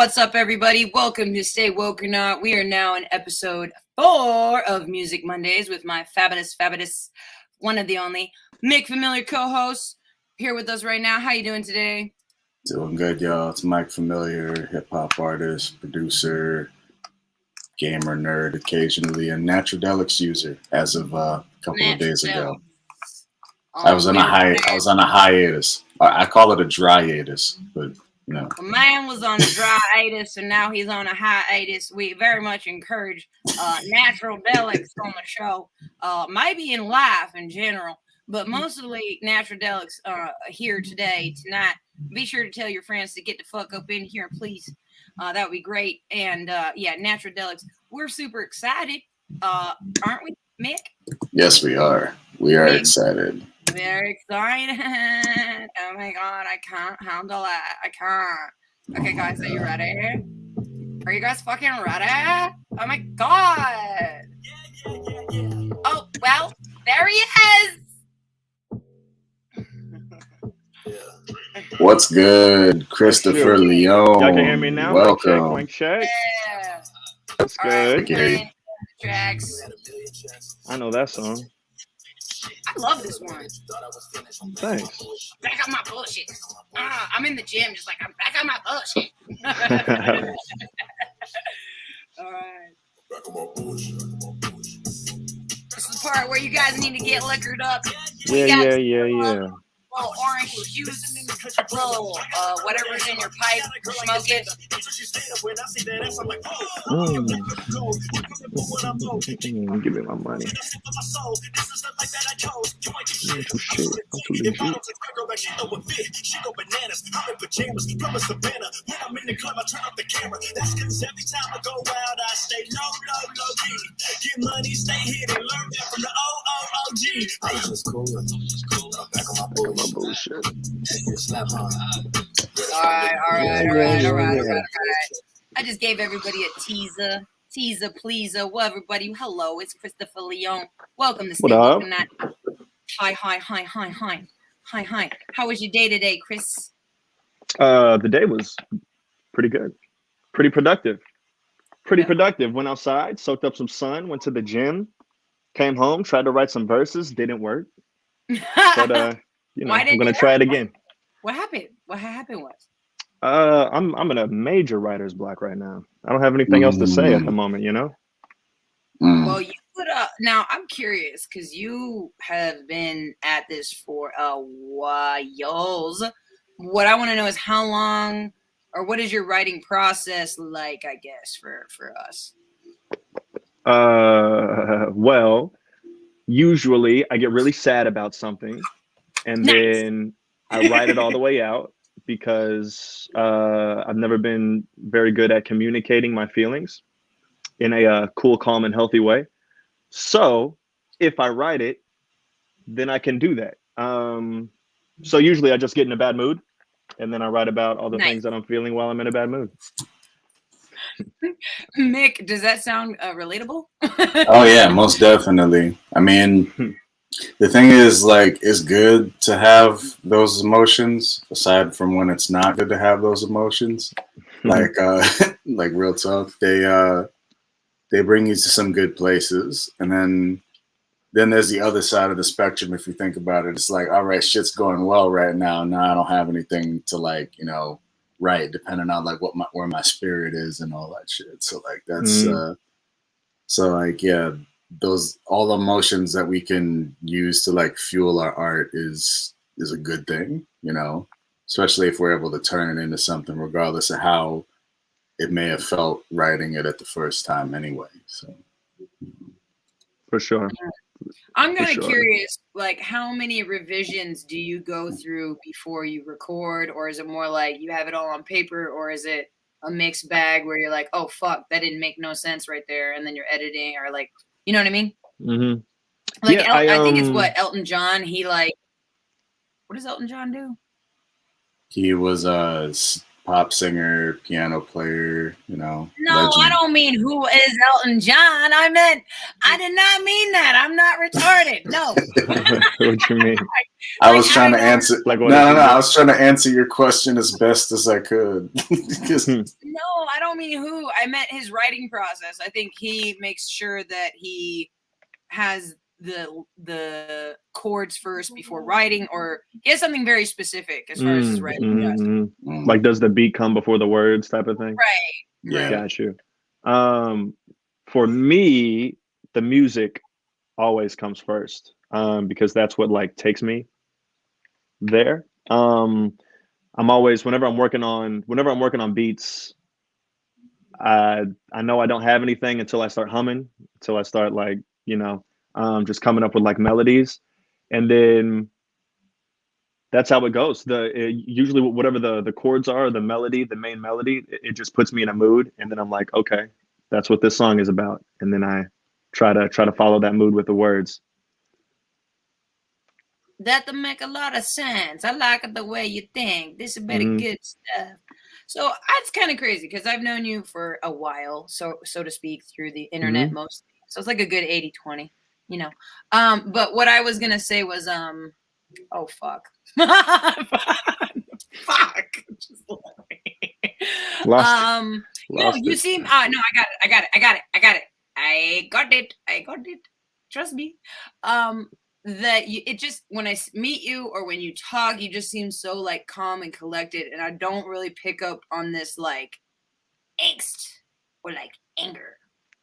What's up, everybody? Welcome to Stay Woke or Not. We are now in episode 4 of Music Mondays with my fabulous, one of the only, Mick, familiar co-host, here with us right now. How you doing today? Doing good, y'all. It's Mike Familiar, hip-hop artist, producer, gamer nerd, occasionally a natural deluxe user as of a couple of days ago. I was on a hiatus. I call it a dry-atus, but you know. The man was on a dry-atus, and now he's on a hiatus. We very much encourage natural deluxe on the show, maybe in life in general, but mostly natural deluxe here today, tonight. Be sure to tell your friends to get the fuck up in here, please. That would be great. And yeah, natural deluxe. We're super excited, aren't we, Mick? Yes, we are. We are excited. Very excited. Oh my god, I can't handle it. I can't. Okay, guys, are you ready? Are you guys fucking ready? Oh my god. Oh, well, there he is. What's good, Christopher Leone? Y'all can hear me now? Welcome. Mic check. Yeah. That's good. Okay. Tracks. I know that song. I love this one. Thanks. Back up my bullshit. I'm in the gym, just like I'm back on my bullshit. All right. This is the part where you guys need to get liquored up. Yeah. Little orange juice, little whatever's in your pipe, smoke it. Give me my money. Bullshit. All right. I just gave everybody a teaser, pleaser. Well, everybody, hello, it's Christopher Leone. Welcome to Stay Woke or Not. Hi. How was your day today, Chris? The day was pretty good, pretty productive. Went outside, soaked up some sun, went to the gym, came home, tried to write some verses, didn't work. But I'm gonna try it again. What happened? What happened was? I'm in a major writer's block right now. I don't have anything else to say at the moment, Well, you put up. Now I'm curious because you have been at this for a while. What I want to know is how long, or what is your writing process like? I guess for us. Well, usually I get really sad about something, and then I write it all the way out because I've never been very good at communicating my feelings in a cool, calm, and healthy way. So if I write it, then I can do that. So usually I just get in a bad mood, and then I write about all the things that I'm feeling while I'm in a bad mood. Mick, does that sound relatable? Oh yeah, most definitely. I mean, the thing is, like, it's good to have those emotions, aside from when it's not good to have those emotions. Like real talk, they bring you to some good places, and then there's the other side of the spectrum. If you think about it, it's like, all right, shit's going well right now. Now I don't have anything to write, depending on like where my spirit is and all that shit. So like that's those all the emotions that we can use to like fuel our art is a good thing, especially if we're able to turn it into something, regardless of how it may have felt writing it at the first time anyway. So for sure. I'm kind of curious, like, how many revisions do you go through before you record? Or is it more like you have it all on paper? Or is it a mixed bag where you're like, oh, fuck, that didn't make no sense right there. And then you're editing, or like, you know what I mean? Mm-hmm. Like, yeah, I think it's what Elton John, what does Elton John do? He was a pop singer, piano player, No, legend. I don't mean who is Elton John. I did not mean that. I'm not retarded. No. What you mean? I was trying to answer. Like, No, what is no, it? no. I was trying to answer your question as best as I could. 'Cause- No, I don't mean who. I meant his writing process. I think he makes sure that he has the chords first before writing, or he has something very specific as far as his writing goes. Like, does the beat come before the words type of thing? Right. Yeah. Got you. For me, the music always comes first, because that's what like takes me there. I'm always whenever I'm working on beats, I know I don't have anything until I start humming, until I start like, just coming up with like melodies, and then that's how it goes. Usually whatever the chords are, the melody, the main melody, it just puts me in a mood, and then I'm like, okay, that's what this song is about, and then I try to follow that mood with the words. That make a lot of sense. I like the way you think. This is very good stuff. So that's kind of crazy because I've known you for a while, so to speak, through the internet mostly. So it's like a good 80-20, you know. But what I was gonna say was oh fuck. Fuck. Just Lost no, you it. seem no, I got it. Trust me. That it just when I meet you or when you talk, you just seem so like calm and collected, and I don't really pick up on this like angst or like anger.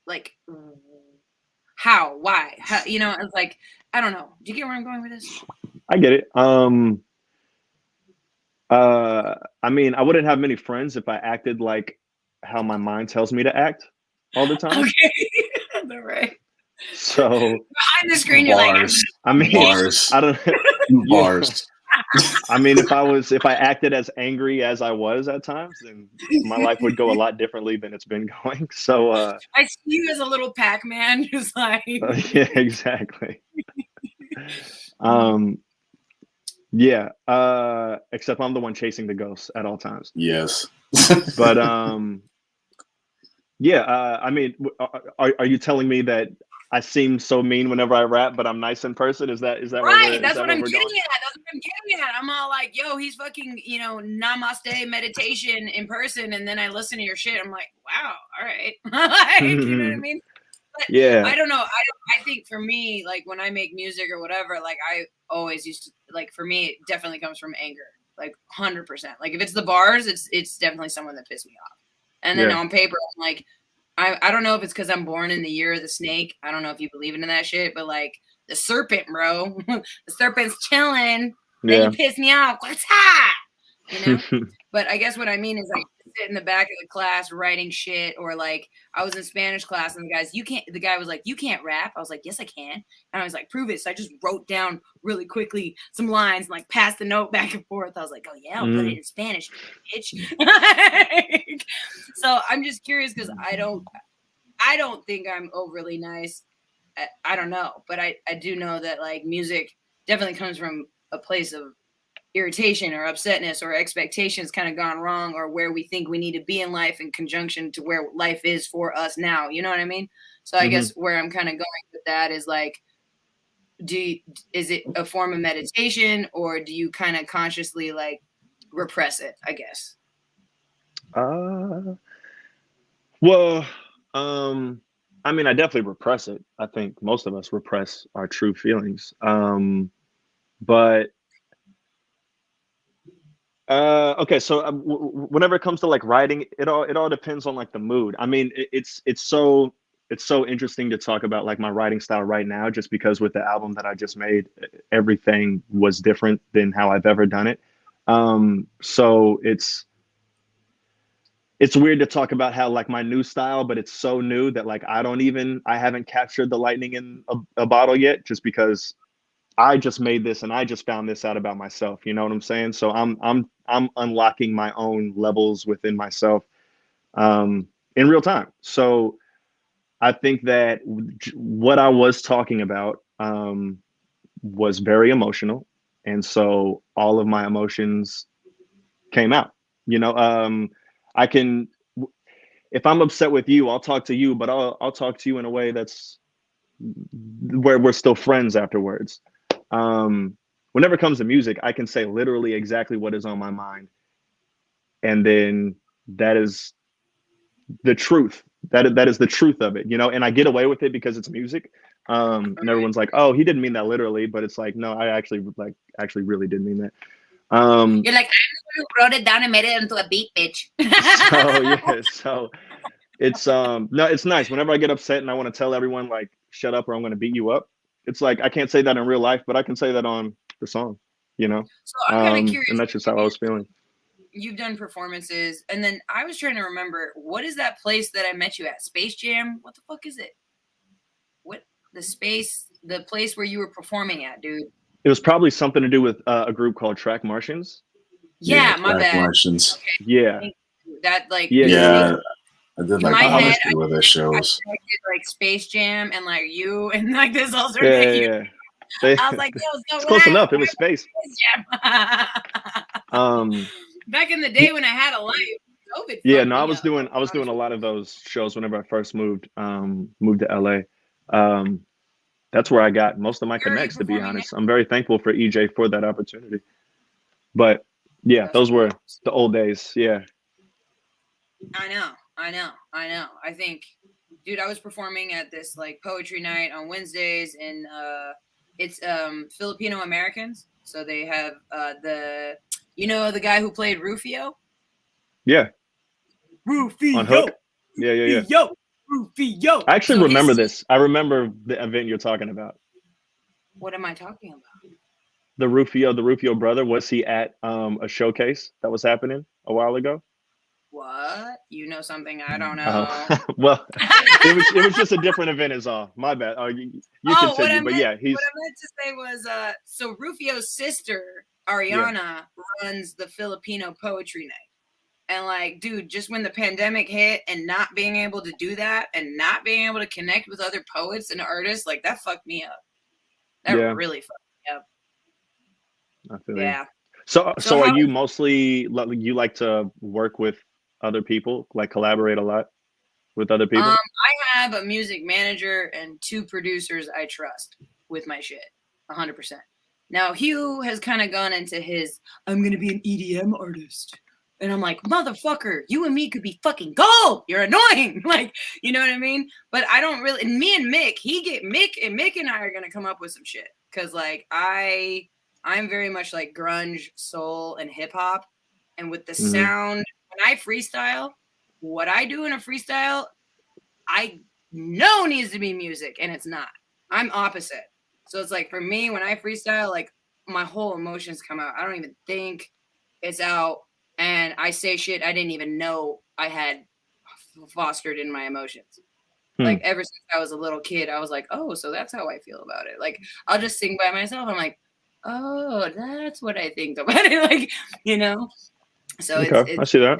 Like why? How, it's like I don't know. Do you get where I'm going with this? I get it. I mean, I wouldn't have many friends if I acted like how my mind tells me to act all the time. Okay. All right. So behind the screen, you're bars. like, I mean, Bars. I don't. Bars. I mean, if I acted as angry as I was at times, then my life would go a lot differently than it's been going. So I see you as a little Pac-Man, just like yeah, exactly. Yeah. Except I'm the one chasing the ghosts at all times. Yes. But yeah. I mean, are you telling me that I seem so mean whenever I rap, but I'm nice in person? Is that right? That's what I'm getting at. That's what I'm getting at. I'm all like, yo, he's fucking, namaste meditation in person, and then I listen to your shit. I'm like, wow, all right, like, you know what I mean? But yeah. I don't know. I think for me, like when I make music or whatever, like I always used to like. For me, it definitely comes from anger, like 100%. Like if it's the bars, it's definitely someone that pissed me off. And then on paper, I'm like. I don't know if it's because I'm born in the year of the snake. I don't know if you believe in that shit, but like the serpent, bro. The serpent's chilling. Then you piss me off. What's hot? But I guess what I mean is like sit in the back of the class writing shit, or like I was in Spanish class and the guy was like, you can't rap. I was like, yes, I can. And I was like, prove it. So I just wrote down really quickly some lines and like passed the note back and forth. I was like, oh yeah, I'll put it in Spanish, bitch. So I'm just curious because I don't think I'm overly nice. I don't know, but I do know that like music definitely comes from a place of irritation or upsetness or expectations kind of gone wrong, or where we think we need to be in life in conjunction to where life is for us now. You know what I mean? So I guess where I'm kind of going with that is like, is it a form of meditation, or do you kind of consciously like repress it, I guess? Well, I mean, I definitely repress it. I think most of us repress our true feelings. But okay, so whenever it comes to like writing, it all depends on like the mood. I mean, it's so interesting to talk about like my writing style right now, just because with the album that I just made, everything was different than how I've ever done it. So it's weird to talk about how like my new style, but it's so new that like I haven't captured the lightning in a bottle yet, just because I just made this and I just found this out about myself. You know what I'm saying? So I'm unlocking my own levels within myself in real time. So I think that what I was talking about was very emotional, and so all of my emotions came out. I can, if I'm upset with you, I'll talk to you, but I'll talk to you in a way that's where we're still friends afterwards. whenever it comes to music, I can say literally exactly what is on my mind. And then that is the truth. That is the truth of it, you know, and I get away with it because it's music. And everyone's like, oh, he didn't mean that literally, but it's like, no, I actually really did mean that. You're like, I'm the one who wrote it down and made it into a beat, bitch. So yeah, so it's no, it's nice. Whenever I get upset and I want to tell everyone like, shut up or I'm going to beat you up, it's like I can't say that in real life, but I can say that on the song, you know. So I'm kind of curious. And that's just how I was feeling. You've done performances, and then I was trying to remember, what is that place that I met you at? Space Jam? What the fuck is it? What the place where you were performing at, dude? It was probably something to do with a group called Track Martians. Yeah, my bad. Martians. Okay. Yeah. That like yeah. I did like my head, two other shows. I did like Space Jam and like you and like this other Yeah. I was like, yo, so it's close enough. It was Space. Back in the day when I had a life, COVID. Yeah, no, I was doing a lot of those shows whenever I first moved to LA. That's where I got most of my connects, to be honest. I'm very thankful for EJ for that opportunity. But yeah, those were the old days. Yeah. I know. I think, dude, I was performing at this like poetry night on Wednesdays, and it's Filipino Americans. So they have the guy who played Rufio? Yeah. Rufio. On Hook? Yeah. Rufio. I actually remember this. I remember the event you're talking about. What am I talking about? The Rufio brother. Was he at a showcase that was happening a while ago? What? You know something I don't know. Well, it was just a different event is all. My bad. You continue. But yeah, what I meant to say was so Rufio's sister, Ariana, runs the Filipino poetry night. And like, dude, just when the pandemic hit and not being able to do that and not being able to connect with other poets and artists, like that fucked me up. That really fucked me up. I feel you. So are you mostly, you like to work with other people, like collaborate a lot with other people? I have a music manager and 2 producers I trust with my shit, 100%. Now Hugh has kind of gone into his, I'm gonna be an EDM artist. And I'm like, motherfucker, you and me could be fucking gold. You're annoying. Like, you know what I mean? But I don't really, and me and Mick, Mick and I are going to come up with some shit. Cause like, I'm very much like grunge, soul, and hip hop. And with the sound, when I freestyle, what I do in a freestyle, I know needs to be music, and it's not. I'm opposite. So it's like, for me, when I freestyle, like my whole emotions come out. I don't even think it's out. And I say shit I didn't even know I had fostered in my emotions. Like ever since I was a little kid, I was like, oh, so that's how I feel about it. Like I'll just sing by myself. I'm like, oh, that's what I think about it. Like, you know. So okay, I see that.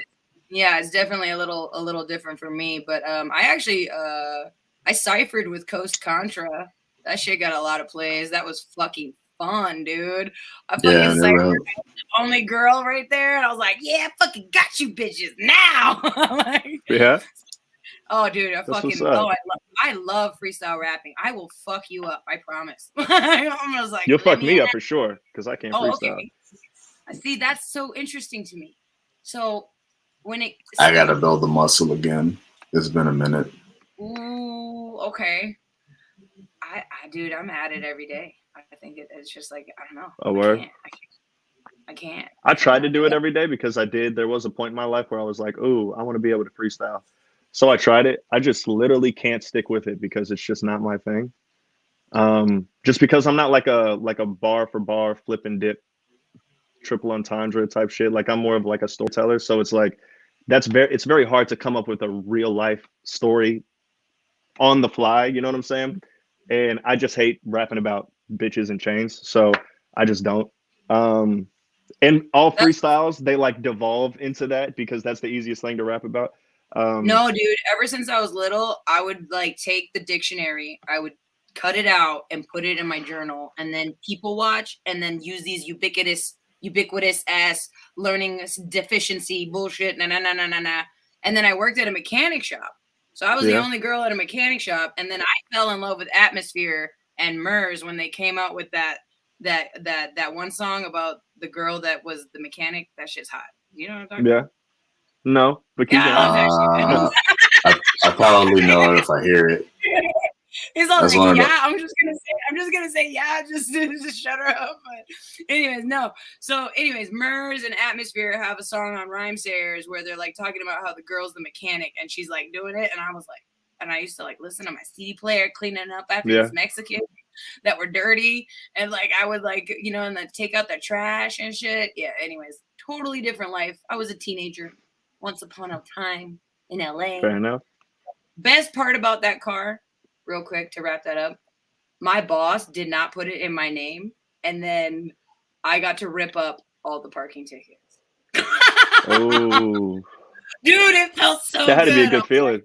Yeah, it's definitely a little different for me. But I actually I ciphered with Coast Contra. That shit got a lot of plays. That was fucking fun, dude. I fucking ciphered the only girl right there, and I was like, yeah, I fucking got you bitches now. Like, yeah. Oh, dude, I love freestyle rapping. I will fuck you up, I promise. I was like, you'll fuck me up for sure, because I can't freestyle. Okay. See, that's so interesting to me. So I gotta build the muscle again. It's been a minute. Ooh, okay. Dude, I'm at it every day. I think it's just like, I don't know. A word. I can't. I tried to do it every day because there was a point in my life where I was like, ooh, I want to be able to freestyle. So I tried it. I just literally can't stick with it because it's just not my thing. Just because I'm not like a bar for bar flip and dip, triple entendre type shit. Like I'm more of like a storyteller. So it's like, it's very hard to come up with a real life story on the fly. You know what I'm saying? And I just hate rapping about bitches and chains. So I just don't. And all freestyles, they like devolve into that because that's the easiest thing to rap about. No, dude, ever since I was little, I would like take the dictionary, I would cut it out and put it in my journal, and then people watch and then use these ubiquitous ass learning deficiency bullshit. And then I worked at a mechanic shop. So I was the only girl at a mechanic shop. And then I fell in love with Atmosphere and Murs when they came out with that that one song about the girl that was the mechanic. That shit's hot. You know what I'm talking Yeah. about? No, but keep Yeah, I love that shit. I probably know it if I hear it. It's all That's like, one of yeah, the- I'm just gonna say yeah, just shut her up. But anyways, no. So anyways, Murs and Atmosphere have a song on Rhymesayers where they're like talking about how the girl's the mechanic and she's like doing it, and I was like, and I used to like listen to my CD player cleaning up after Yeah. this Mexican that were dirty, and like I would like, you know, and then take out the trash and shit. Yeah, anyways, totally different life. I was a teenager once upon a time in LA. Fair enough. Best part about that car, real quick to wrap that up, my boss did not put it in my name, and then I got to rip up all the parking tickets. Oh, Dude, it felt so that had to be a good. good feeling.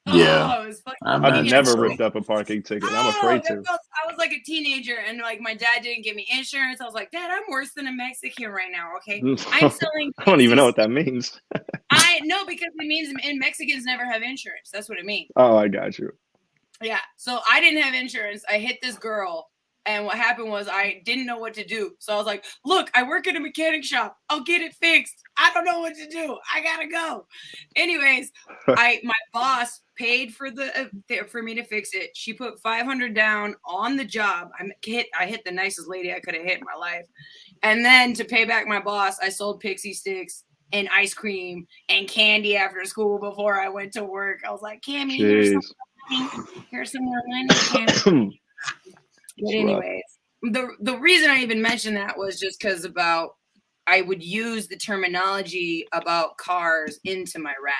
Yeah. It was fucking I I've imagine never so. ripped up a parking ticket. I'm afraid to. I was like a teenager, and like my dad didn't give me insurance. I was like, Dad, I'm worse than a Mexican right now. Okay, I'm selling. I don't even know what that means. I know, because it means Mexicans never have insurance. That's what it means. Oh, I got you. Yeah. So I didn't have insurance. I hit this girl. And what happened was I didn't know what to do. So I was like, look, I work in a mechanic shop. I'll get it fixed. I don't know what to do. I gotta go. Anyways, my boss paid for for me to fix it. She put $500 down on the job. I hit the nicest lady I could have hit in my life. And then to pay back my boss, I sold pixie sticks and ice cream and candy after school before I went to work. I was like, Cammy, here's some more money, Cammy. But anyways, the reason I even mentioned that was just because I would use the terminology about cars into my rap.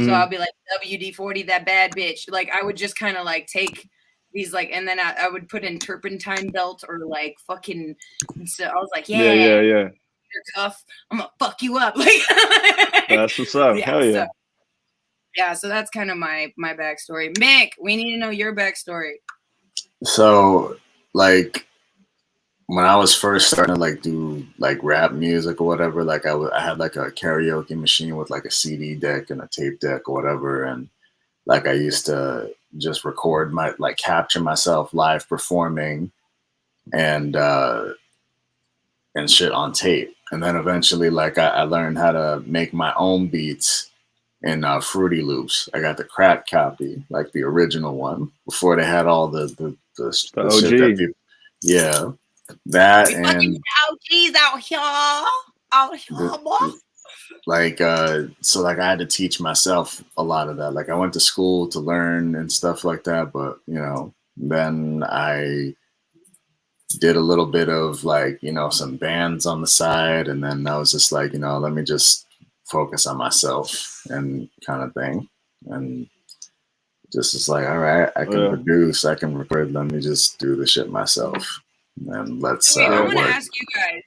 So I'll be like, WD-40, that bad bitch. Like I would just kind of like take these like, and then I would put in turpentine belt or like fucking. So I was like, yeah. Your cuff, I'm gonna fuck you up. Like that's what's up. Hell yeah. Yeah, so that's kind of my backstory. Mick, we need to know your backstory. So, like, when I was first starting to like do like rap music or whatever, like I had like a karaoke machine with like a CD deck and a tape deck or whatever, and like I used to just record capture myself live performing and shit on tape, and then eventually like I learned how to make my own beats in Fruity Loops. I got the crack copy, like the original one, before they had all the shit that people, yeah, that we and OGs out here, boy. Like so like I had to teach myself a lot of that. Like I went to school to learn and stuff like that, but you know, then I did a little bit of like, you know, some bands on the side, and then I was just like, you know, let me just focus on myself and kind of thing. And just is like, all right, I can produce, I can record, let me just do the shit myself. And let's I want to work. ask you guys,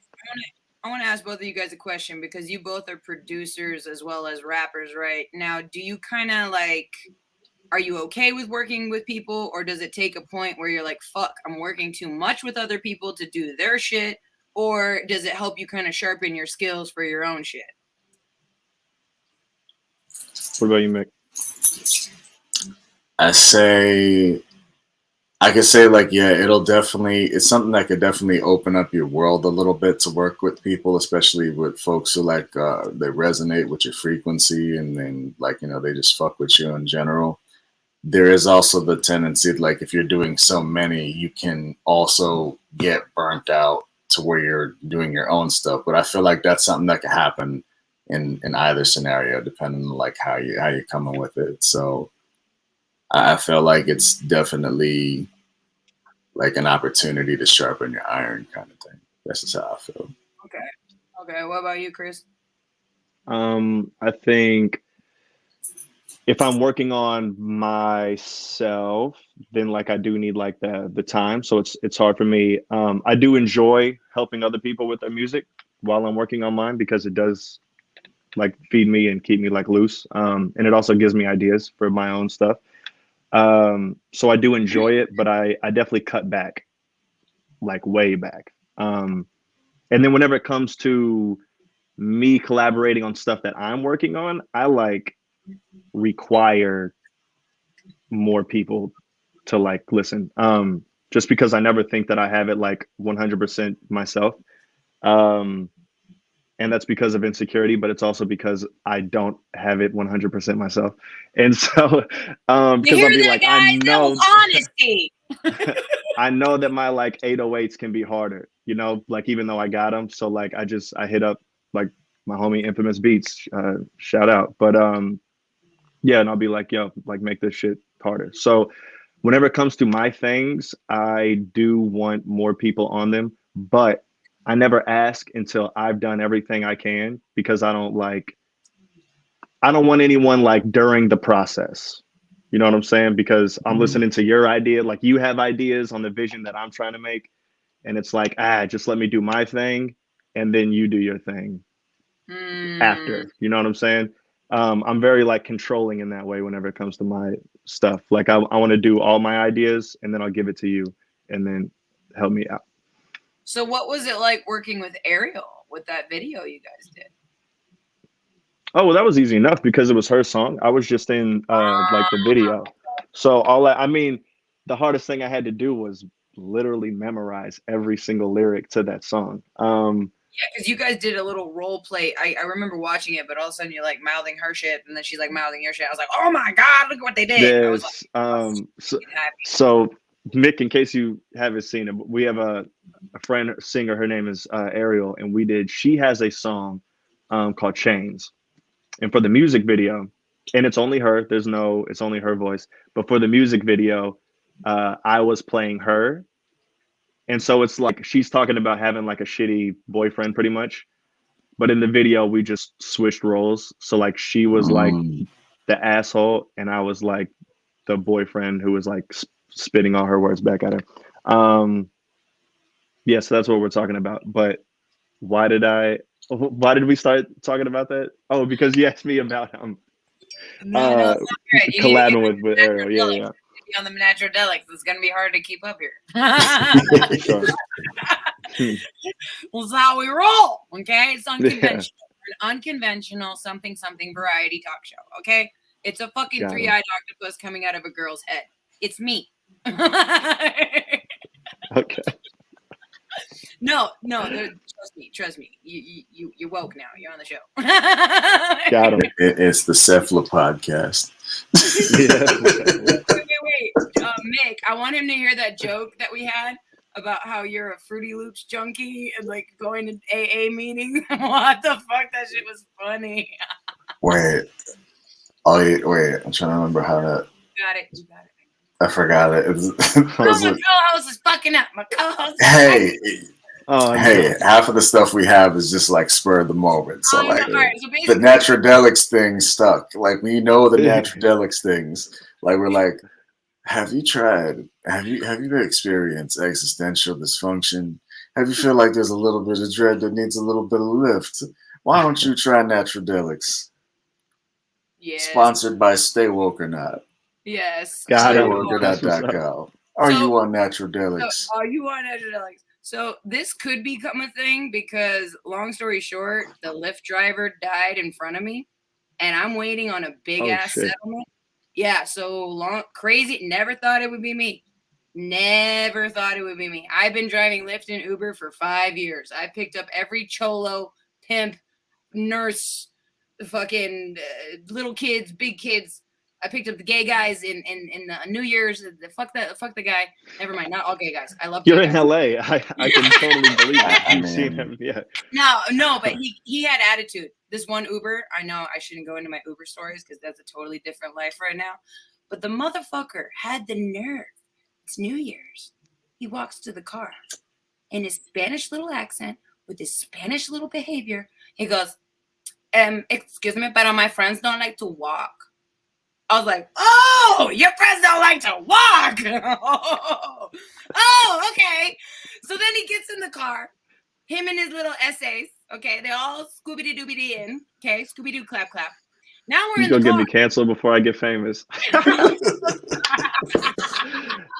I want to ask both of you guys a question, because you both are producers as well as rappers right now. Do you kind of like, are you okay with working with people, or does it take a point where you're like, fuck, I'm working too much with other people to do their shit? Or does it help you kind of sharpen your skills for your own shit? What about you, Mick? I could say like, yeah, it's something that could definitely open up your world a little bit to work with people, especially with folks who like, they resonate with your frequency, and then like, you know, they just fuck with you in general. There is also the tendency, like if you're doing so many, you can also get burnt out to where you're doing your own stuff. But I feel like that's something that could happen in either scenario, depending on like how you're coming with it. So I feel like it's definitely like an opportunity to sharpen your iron kind of thing. That's just how I feel. Okay. What about you, Chris? I think if I'm working on myself, then like I do need like the time. So it's hard for me. I do enjoy helping other people with their music while I'm working on mine, because it does like feed me and keep me like loose. And it also gives me ideas for my own stuff. So I do enjoy it, but I definitely cut back, like way back. And then whenever it comes to me collaborating on stuff that I'm working on, I like require more people to like listen. just because I never think that I have it like 100% myself. And that's because of insecurity, but it's also because I don't have it 100% myself. And so, You because hear I'll be that, like, guys? That was honesty. I know that my like 808s can be harder, you know, like even though I got them. So like, I hit up like my homie Infamous Beats, shout out. But yeah, and I'll be like, yo, like make this shit harder. So whenever it comes to my things, I do want more people on them, but I never ask until I've done everything I can, because I don't want anyone like during the process. You know what I'm saying? Because I'm listening to your idea, like you have ideas on the vision that I'm trying to make, and it's like, just let me do my thing and then you do your thing after. You know what I'm saying? I'm very like controlling in that way whenever it comes to my stuff. Like I want to do all my ideas and then I'll give it to you and then help me out. So what was it like working with Ariel with that video you guys did? Oh, well, that was easy enough because it was her song. I was just in like the video. So I mean, the hardest thing I had to do was literally memorize every single lyric to that song. Yeah, because you guys did a little role play. I remember watching it, but all of a sudden you're like mouthing her shit, and then she's like mouthing your shit. I was like, oh my God, look at what they did. I was like, so Mick, in case you haven't seen it, we have a friend singer. Her name is Ariel, and she has a song called Chains. And for the music video, and it's only her, it's only her voice. But for the music video, I was playing her. And so it's like she's talking about having like a shitty boyfriend pretty much. But in the video, we just switched roles. So like she was like the asshole, and I was like the boyfriend who was like spitting all her words back at her. Yeah, so that's what we're talking about. But why did we start talking about that? Oh, because you asked me about collabing with Ariel. Yeah. On the natural delics, it's gonna be hard to keep up here. Sure. Well, that's how we roll. Okay, it's unconventional. An unconventional something variety talk show. Okay, it's a fucking three-eyed octopus coming out of a girl's head. It's me. Okay. No, trust me. You're woke now. You're on the show. Got him. It's the Cephala podcast. Wait. Mick, I want him to hear that joke that we had about how you're a Fruity Loops junkie and like going to AA meetings. What the fuck? That shit was funny. Wait. I'm trying to remember how to. You got it. I forgot it. My co-host is fucking up. My co-host. Hey, half of the stuff we have is just like spur of the moment. So like the Natradelics thing stuck. Like we know the Natradelics things. Like we're like, have you experienced existential dysfunction? Have you feel like there's a little bit of dread that needs a little bit of lift? Why don't you try Natradelics? Yes. Sponsored by Stay Woke or Not. Yes. StayWokeOrNot.com. Are you on Natradelics? So this could become a thing because, long story short, the Lyft driver died in front of me, and I'm waiting on a big ass settlement. Yeah, so long, crazy. Never thought it would be me. I've been driving Lyft and Uber for 5 years. I picked up every cholo, pimp, nurse, fucking little kids, big kids. I picked up the gay guys in New Year's. Fuck the guy. Never mind. Not all gay guys. I love. You're in LA. I can totally believe it. You've seen him. Yeah. No, but he had attitude. This one Uber. I know I shouldn't go into my Uber stories because that's a totally different life right now. But the motherfucker had the nerve. It's New Year's. He walks to the car in his Spanish little accent with his Spanish little behavior. He goes, "Excuse me, but my friends don't like to walk." I was like, oh, your friends don't like to walk. Oh, okay. So then he gets in the car, him and his little essays. Okay, they all Scooby-Doo in. Okay, Scooby-Doo clap. Now we're in the car. You're going to get me canceled before I get famous.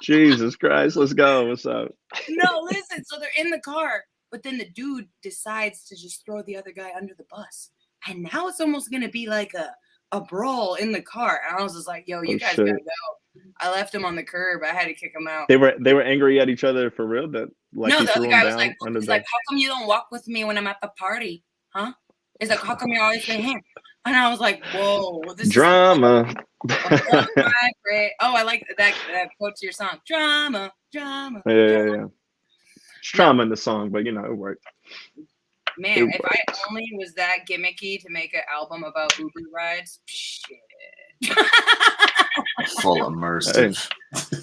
Jesus Christ, let's go. What's up? No, listen. So they're in the car, but then the dude decides to just throw the other guy under the bus. And now it's almost going to be like a brawl in the car. And I was just like, yo, you guys gotta go. I left him on the curb. I had to kick him out. They were angry at each other for real. That like No, he the threw other him guy was down like, under he's the. like, how come you don't walk with me when I'm at the party? Huh? He's like, how come you always say him? And I was like, whoa, this Drama. is my great. Oh, I like that quote to your song. Drama, drama. Yeah. It's trauma in the song, but you know, it worked. Man, if I only was that gimmicky to make an album about Uber rides, shit. Full immersive.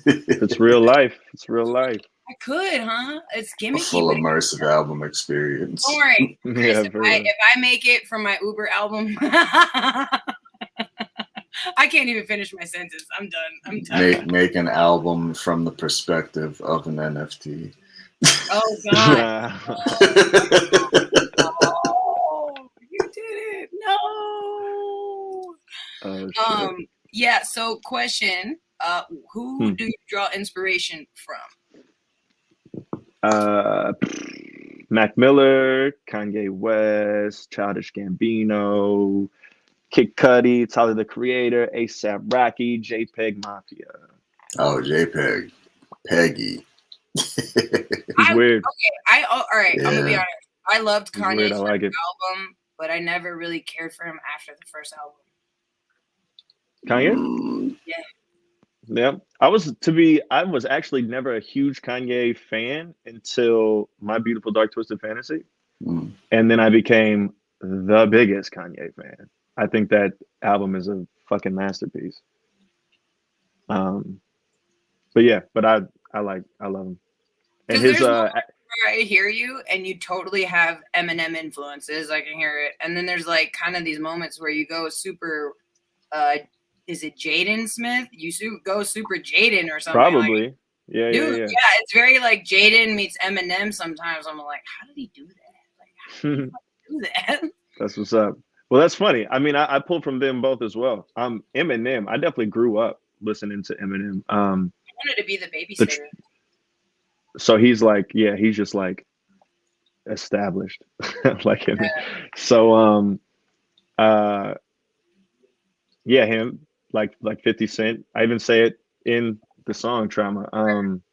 It's real life. It's real life. I could, huh? It's A gimmicky. full immersive album experience. Don't worry, Chris, Yeah, if I make it from my Uber album, I can't even finish my sentence. I'm done. Make an album from the perspective of an NFT. Oh God! Oh, you did it! No. Oh, shit. Yeah. So, question: who do you draw inspiration from? Mac Miller, Kanye West, Childish Gambino, Kid Cudi, Tyler the Creator, ASAP Rocky, JPEG Mafia. Oh, JPEG, Peggy. He's weird. Okay, all right. Yeah. I'm gonna be honest. I loved Kanye's like album, but I never really cared for him after the first album. Kanye? Yeah. Yeah. I was actually never a huge Kanye fan until My Beautiful Dark Twisted Fantasy. Mm. And then I became the biggest Kanye fan. I think that album is a fucking masterpiece. But yeah, but I love him. And his I hear you, and you totally have Eminem influences. I can hear it. And then there's like kind of these moments where you go super. Is it Jaden Smith? You go super Jaden or something. Probably. Like, yeah. It's very like Jaden meets Eminem. Sometimes I'm like, how did he do that? Like, how did he do that? That's what's up. Well, that's funny. I mean, I pulled from them both as well. Eminem. I definitely grew up listening to Eminem. I wanted to be the babysitter. So he's like, yeah, he's just like established, like him. So, yeah, him like 50 Cent. I even say it in the song Trauma.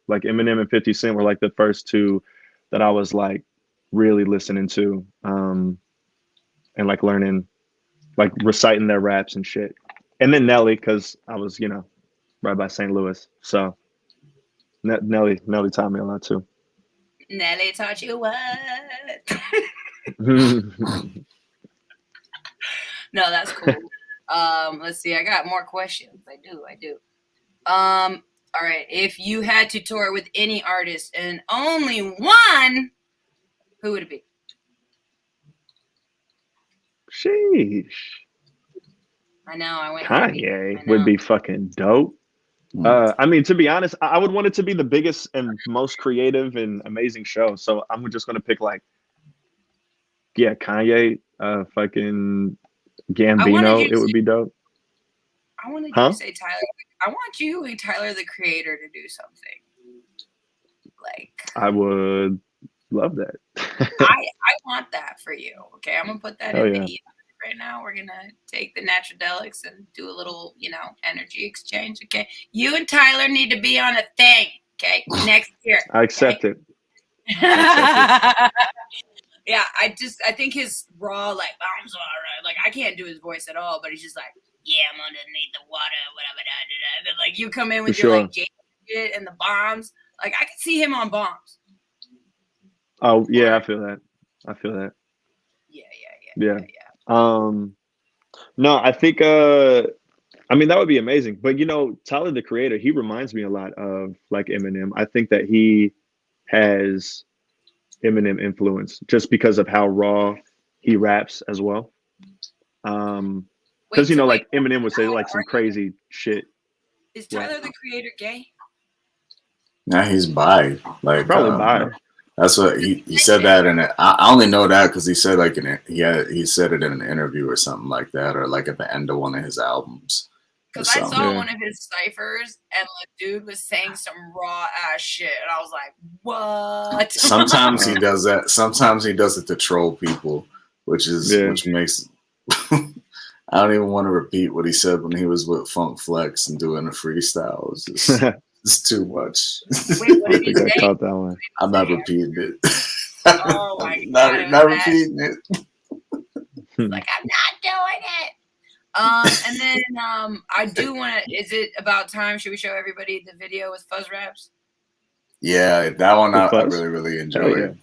Like Eminem and 50 Cent were like the first two that I was like really listening to, and like learning, like reciting their raps and shit. And then Nelly, because I was, right by St. Louis. So Nelly taught me a lot too. Nelly taught you what? No, that's cool. Let's see. I got more questions. I do. All right. If you had to tour with any artist and only one, who would it be? Sheesh. I know. I went. Kanye would be fucking dope. I mean, to be honest, I would want it to be the biggest and most creative and amazing show. So I'm just gonna pick like, yeah, Kanye, fucking Gambino. It would be dope. I wanted you to say Tyler. I want you and Tyler the Creator to do something. Like I would love that. I want that for you. Okay, I'm gonna put that in the email right now. We're gonna take the Natradelics and do a little, energy exchange. Okay, you and Tyler need to be on a thing. Okay, next year. I accept it. Yeah, I think his raw I'm sorry, like I can't do his voice at all, but he's just like, yeah, I'm underneath the water, whatever. And then, like you come in with your like shit and the bombs. Like I could see him on bombs. Oh yeah, I feel that. Yeah. No, I think I mean that would be amazing. But Tyler the Creator, he reminds me a lot of like Eminem. I think that he has Eminem influence just because of how raw he raps as well. Because like Eminem would say like some crazy shit. Is Tyler the Creator gay? Nah, he's bi. Like probably bi. That's what he said that in it. I only know that because he said like he said it in an interview or something like that, or like at the end of one of his albums. Because I saw one of his ciphers and the dude was saying some raw ass shit, and I was like, "What?" Sometimes he does that. Sometimes he does it to troll people, which makes I don't even want to repeat what he said when he was with Funk Flex and doing a freestyle. It's just it's too much. Wait, what I did he think I say? caught that one. I'm not repeating it. Oh my God, not repeating it. Like, I'm not doing it. And then I do want to. Is it about time? Should we show everybody the video with Fuzz Raps? Yeah, that one I Fuzz? really Hell enjoyed. yeah.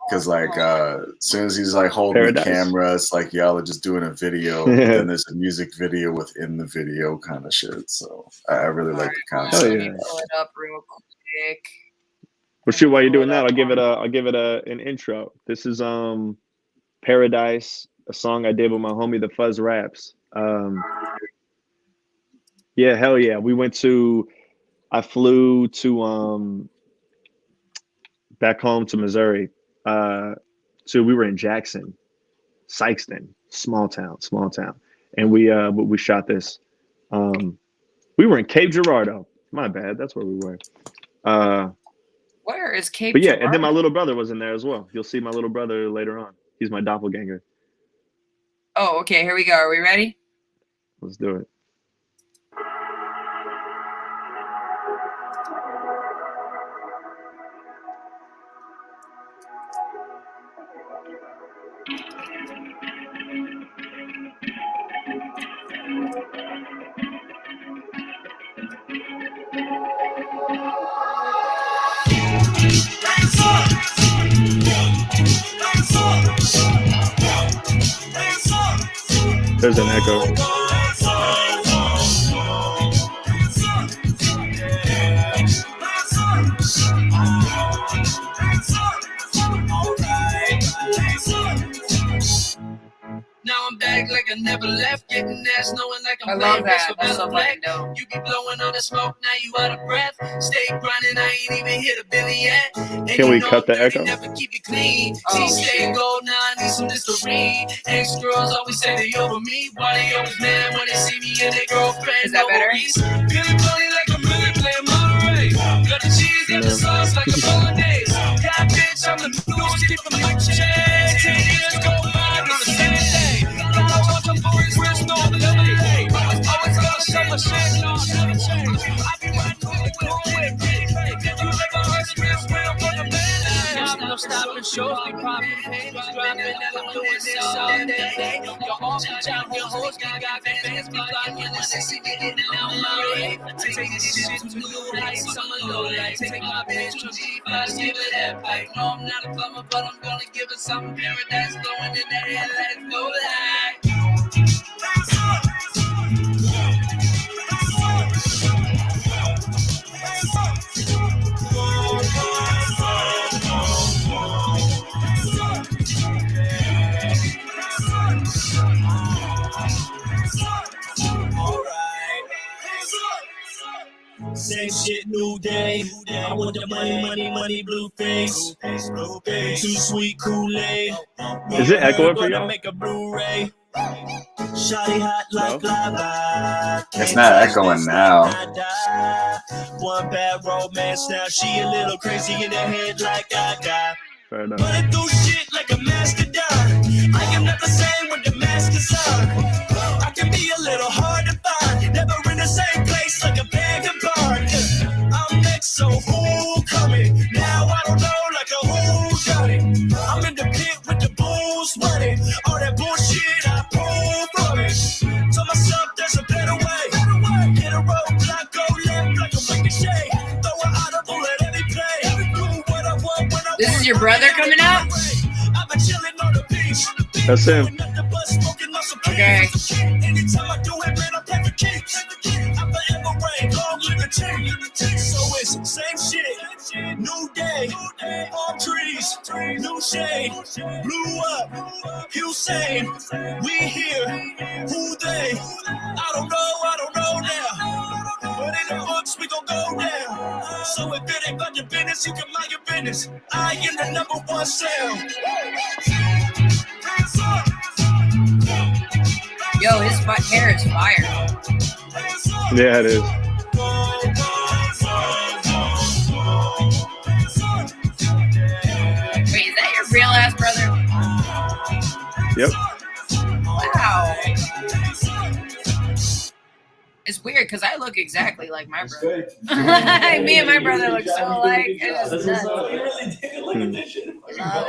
Because like as soon as he's like holding Paradise. the camera, it's like y'all are just doing a video. But then there's a music video within the video kind of shit. So I really like the concept. Let me pull it up real quick. Well, shoot, while you're doing that, I'll give it an intro. This is Paradise, a song I did with my homie the Fuzz Raps. Yeah, hell yeah. I flew to back home to Missouri. So we were in Jackson, Sykeston, small town. And we shot this. We were in Cape Girardeau. My bad. That's where we were. Where is Cape? But yeah, Girardeau? and then my little brother was in there as well. You'll see my little brother later on. He's my doppelganger. Oh, okay. Here we go. Are we ready? Let's do it. There's an echo. Now I'm back like I never left, getting ass, knowing like I'm I love playing that. for That's so black. fucking dope. You be blowing on the smoke, now you out of breath. Stay grinding, I ain't even hit a billion yet. And Can we cut the echo? Never keep it clean. Oh, stay gold, now I need some Listerine. Ex girls always say they over me. Why they always mad when they see me and their girlfriends? Is that better? Feeling funny like I'm really playing Monterey. Got the cheese, got the sauce like a bolognese. God bitch, I'm the newest kid from Mike Shea. 10 years go by on the same day. Gotta watch them boys rest on the other day. Always gotta show my shit, no, never change. I be riding with the cool with Big Bay. You never heard of this real for the man. No stopping shows, be popping pages, dropping, and I'm doing this all day. Your arms be down, your hoes be got fans, be blocking, and they see me getting out my way. Take this shit to new heights, I'm a low light. Take my bitch from G5, give it that pipe. No, I'm not a plumber, but I'm gonna give it something paradise blowing in the headlights, go light. Same shit, new day. I want the money, blue face. Too sweet Kool-Aid. Is it echoing for y'all? Make a Blu-ray. Shawty hot like lava. It's not echoing now. One bad romance now. She a little crazy in the head like Gaga. Fair enough. Running through shit like a mastodon. I am not the same when the mask is on. I can be a little hard to find. Never in the same place like a bag of barn. I'm next, so who coming? Now I don't know like a who done it. I'm in the pit with the bulls running. All that bullshit I pull from it. Told myself there's a better way. Hit a roadblock, go left like a ricochet. Throw an audible at every play. Do what I want when I This is your brother coming out? I've been chilling on the beach. That's him. Okay. Anytime I do it, man, I'm perfect keeps. I'm forever rain, long liberty. So it's same shit, new day, palm trees, new shade, blew up, Hussein, we here, who they? I don't know now. But in the books, we gon' go down. So if it ain't about your business, you can mind your business. I am the number one sound. Yo, his hair is fire. Yeah, it is. Wait, is that your real ass brother? Yep. Wow. It's weird because I look exactly like my brother. Me and my brother look so alike. It's just nuts. Love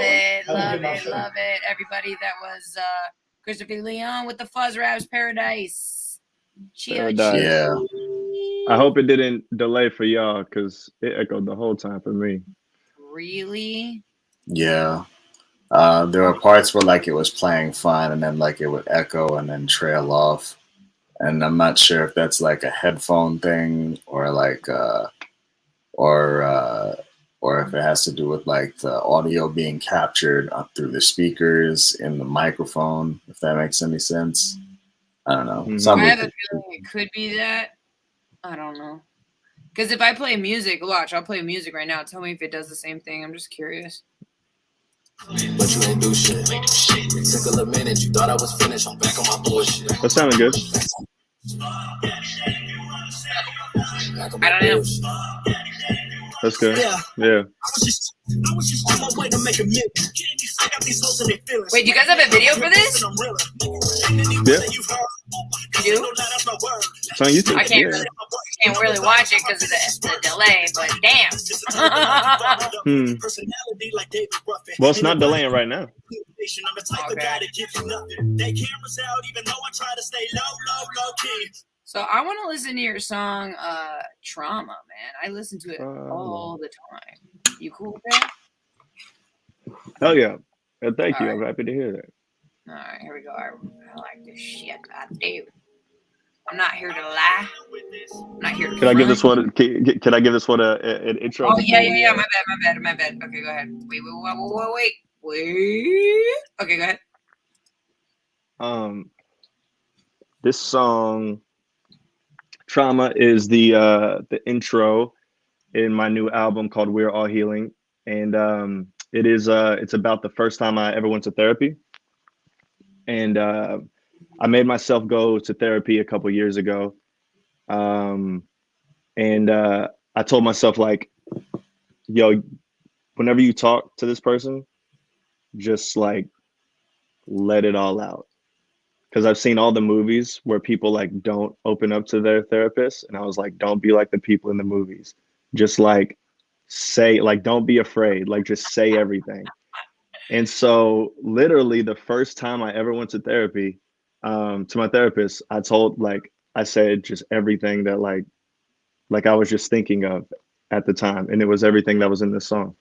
it, love it, love it. Everybody, that was Christopher Leon with the Fuzz Raps Paradise. Paradise. Yeah. I hope it didn't delay for y'all because it echoed the whole time for me. Really? Yeah. There were parts where like it was playing fine and then like it would echo and then trail off. And I'm not sure if that's like a headphone thing or like or if it has to do with like the audio being captured up through the speakers in the microphone, if that makes any sense. I don't know. Mhm. I have a feeling it could be that. I don't know. Because if I play music, watch, I'll play music right now. Tell me if it does the same thing. I'm just curious. But you ain't do shit. It took a little minute. You thought I was finished. I'm back on my bullshit. That sounded good. I don't know. That's good. Yeah. Yeah. I was just on my way to make a million. I got these hoes in their feelings. Wait, do you guys have a video for this? Yeah. You do? It's on YouTube. I can't really watch it because of the delay, but damn. Well, it's not delaying right now. Okay. So I want to listen to your song Trauma, man. I listen to it all the time. You cool with that? Hell yeah. Thank you. All I'm right. happy to hear that. All right, here we go. I like this shit. I do. I'm not here to lie. I'm not here to Can I give front. this one? Can I give this one an intro? Oh yeah. My bad. Okay, go ahead. Wait. Okay, go ahead. This song, Trauma, is the intro in my new album called We're All Healing, and it's about the first time I ever went to therapy, and I made myself go to therapy a couple years ago, and I told myself like, yo, whenever you talk to this person, just like let it all out. Because I've seen all the movies where people like don't open up to their therapist, and I was like, don't be like the people in the movies. Just like say, like, don't be afraid. Like, just say everything. And so, literally, the first time I ever went to therapy, to my therapist, I said just everything that like I was just thinking of at the time, and it was everything that was in this song.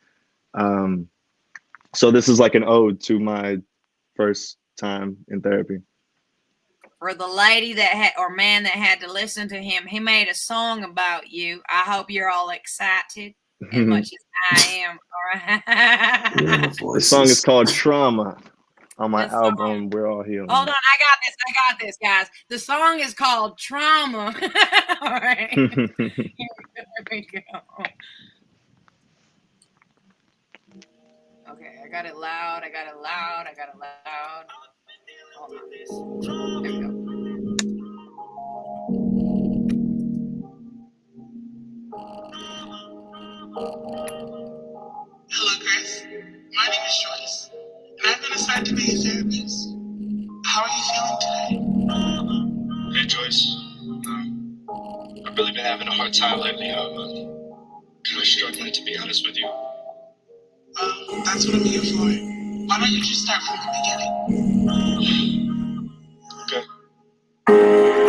So this is like an ode to my first time in therapy. For the lady that had, or man that had to listen to him, he made a song about you. I hope you're all excited as much as I am. All right. The song is called Trauma on my album, We're All Healing. Hold on, I got this, guys. The song is called Trauma. All right. Here we go. Okay, I got it loud. Hold on. There we go. Hello, Chris. My name is Joyce, and I've been assigned to be a therapist. How are you feeling today? Hey, Joyce. I've really been having a hard time lately. Kind of struggling, to be honest with you. That's what I'm here for. Why don't you just start from the beginning? Okay.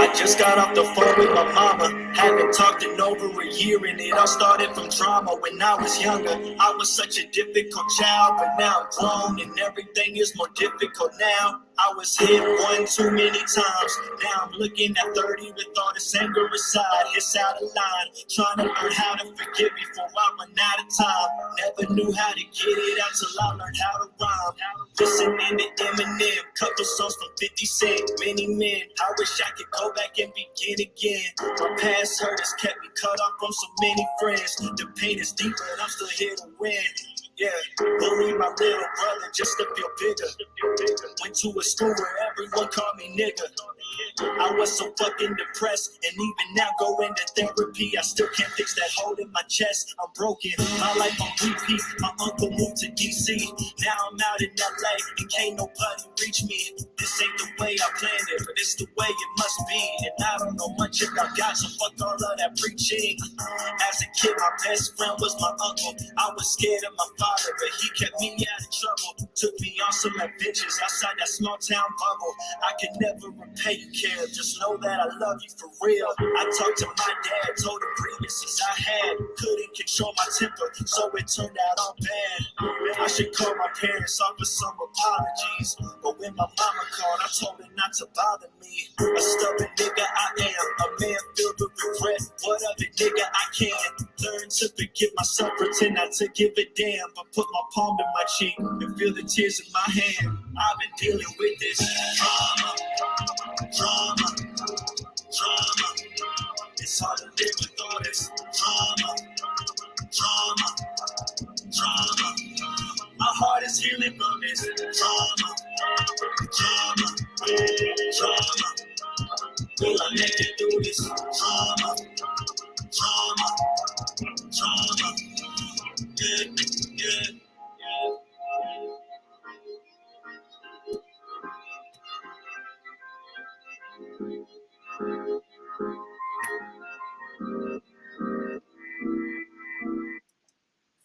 I just got off the phone with my mama. Haven't talked in over a year, and it all started from trauma. When I was younger, I was such a difficult child, but now I'm grown and everything is more difficult now. I was hit one too many times. Now I'm looking at 30 with all this anger aside. It's out of line. Trying to learn how to forgive before I run out of time. Never knew how to get it out till I learned how to rhyme. Listening to Eminem, couple songs from 50 Cent, many men. I wish I could go back and begin again. My past hurt has kept me cut off from so many friends. The pain is deep, but I'm still here to win. Yeah, bullied my little brother just to feel bigger. Went to a school where everyone called me nigga. I was so fucking depressed, and even now going to therapy, I still can't fix that hole in my chest. I'm broken, my life on repeat. My uncle moved to DC, now I'm out in LA, and can't nobody reach me. This ain't the way I planned it, but it's the way it must be. And I don't know much about God, so fuck all of that preaching. As a kid, my best friend was my uncle. I was scared of my father, but he kept me out of trouble. Took me on some adventures outside that small town bubble. I can never repay you, care. Just know that I love you for real. I talked to my dad, told him grievances I had. Couldn't control my temper, so it turned out all bad. I should call my parents, offer some apologies. But when my mama called, I told her not to bother me. A stubborn nigga I am, a man filled with regret. What of it, nigga, I can. Learn to forgive myself, pretend not to give a damn. But put my palm to my cheek and feel the tears in my hand. I've been dealing with this drama. It's hard to live with all this drama. My heart is healing from this drama. Will I make it through this drama? Yeah.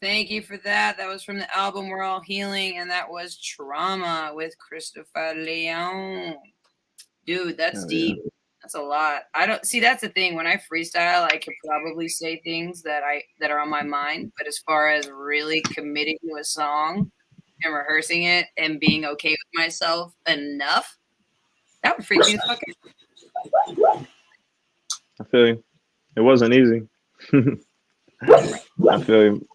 Thank you for that. That was from the album We're All Healing, and that was Trauma with Christopher Leon. Dude, that's deep. That's a lot. I don't see, that's the thing. When I freestyle, I could probably say things that are on my mind, but as far as really committing to a song and rehearsing it and being okay with myself enough, that would freak me the fuck out. I feel you. It wasn't easy. I feel you.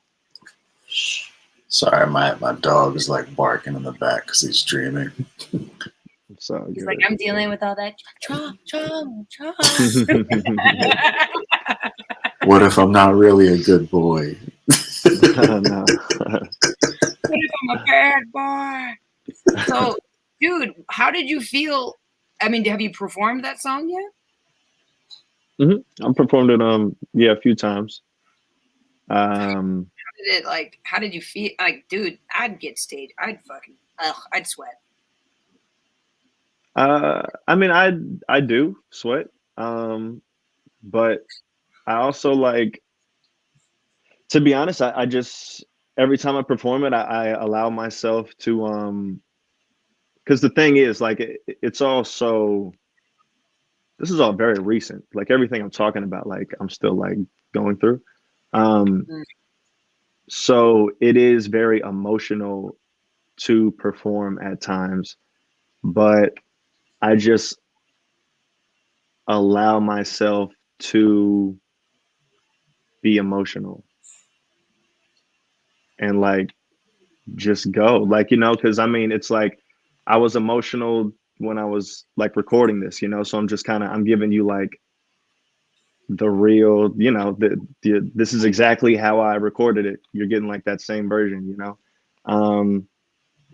Sorry, my dog is like barking in the back because he's dreaming. So he's like, I'm dealing with all that trauma. What if I'm not really a good boy? No. What if I'm a bad boy? So, dude, how did you feel? I mean, have you performed that song yet? I performed it a few times. How did you feel? Like, dude, I'd get stage. I'd sweat. I mean, I do sweat. But I also like, to be honest, I just, every time I perform it, I allow myself to, because the thing is, like, it's all so, this is all very recent. Like, everything I'm talking about, like, I'm still like going through. So it is very emotional to perform at times, but I just allow myself to be emotional and like just go, like, you know, because I mean, it's like I was emotional when I was like recording this, you know, so I'm just I'm giving you like the real, you know, this is exactly how I recorded it. You're getting like that same version, you know.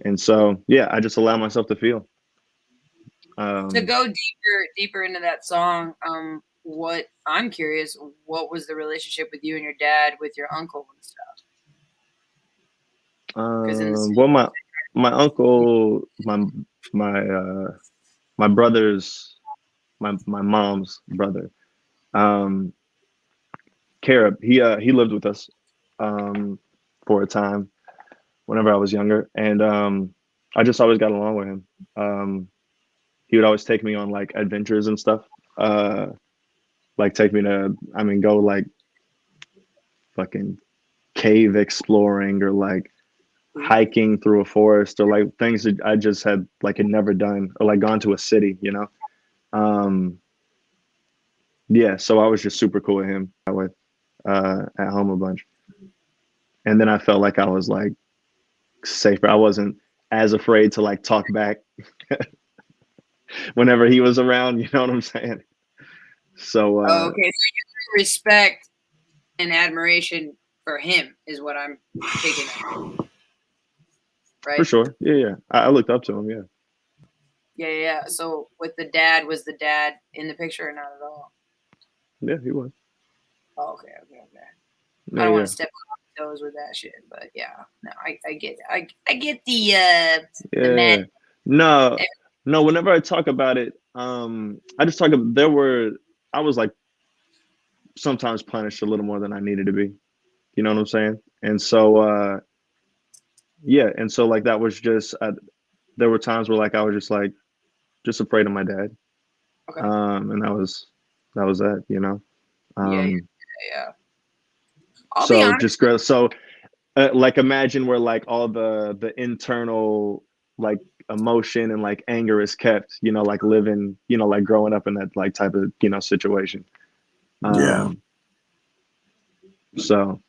And so yeah, I just allow myself to feel. To go deeper into that song, what I'm curious, what was the relationship with you and your dad, with your uncle and stuff? Well, my uncle, my brother's, my mom's brother, Carib, he lived with us for a time whenever I was younger, and I just always got along with him. He would always take me on like adventures and stuff, like take me to, I mean, go like fucking cave exploring or like hiking through a forest or like things that I just had never done, or like gone to a city, you know. Yeah, so I was just super cool with him with at home a bunch, and then I felt like I was like safer. I wasn't as afraid to like talk back whenever he was around, you know what I'm saying? So okay, so you respect and admiration for him is what I'm taking, right? For sure. Yeah. I looked up to him. Yeah. So with the dad, was the dad in the picture or not at all? Yeah, he was. Oh, okay. Yeah, I don't want yeah. to step on toes with that shit, but yeah, no, I get I get the Yeah. No, whenever I talk about it, I just talk about I was like sometimes punished a little more than I needed to be. You know what I'm saying? And so yeah, and so like that was just there were times where like I was just like just afraid of my dad. Okay. And that was that, you know. Yeah. I'll be So honest. just so like imagine where like all the internal like emotion and like anger is kept, you know, like living, you know, like growing up in that like type of, you know, situation. Yeah. So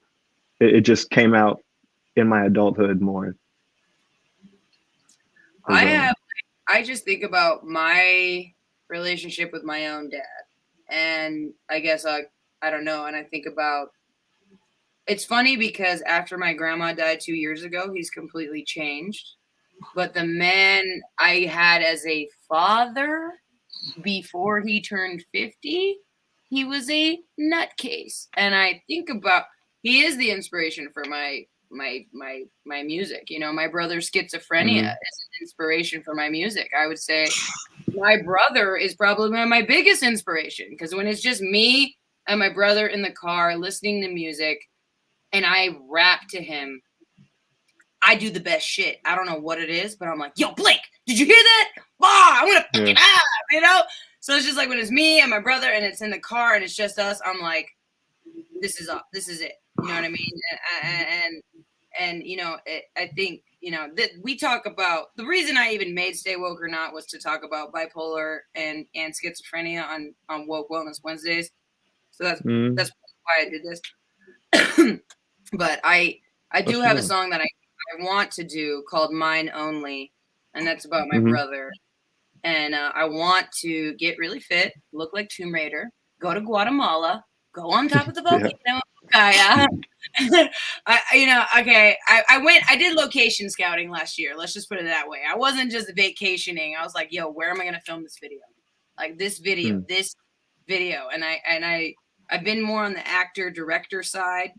it just came out in my adulthood more. I just think about my relationship with my own dad, and I guess I don't know, and I think about it's funny because after my grandma died 2 years ago, he's completely changed. But the man I had as a father before he turned 50, he was a nutcase. And I think about he is the inspiration for my music. You know, my brother's schizophrenia is an inspiration for my music. I would say my brother is probably my biggest inspiration because when it's just me and my brother in the car listening to music and I rap to him, I do the best shit. I don't know what it is, but I'm like, yo, Blake, did you hear that? I'm gonna fucking you know? So it's just like when it's me and my brother and it's in the car and it's just us, I'm like, this is it. You know what I mean? And you know, I think, you know, that we talk about the reason I even made Stay Woke or Not was to talk about bipolar and schizophrenia on Woke Wellness Wednesdays. So that's why I did this. But I do have a song that I want to do called Mine Only, and that's about my brother. And I want to get really fit, look like Tomb Raider, go to Guatemala, go on top of the volcano. I did location scouting last year. Let's just put it that way. I wasn't just vacationing. I was like, yo, where am I going to film this video? Like this video. And I've been more on the actor director side.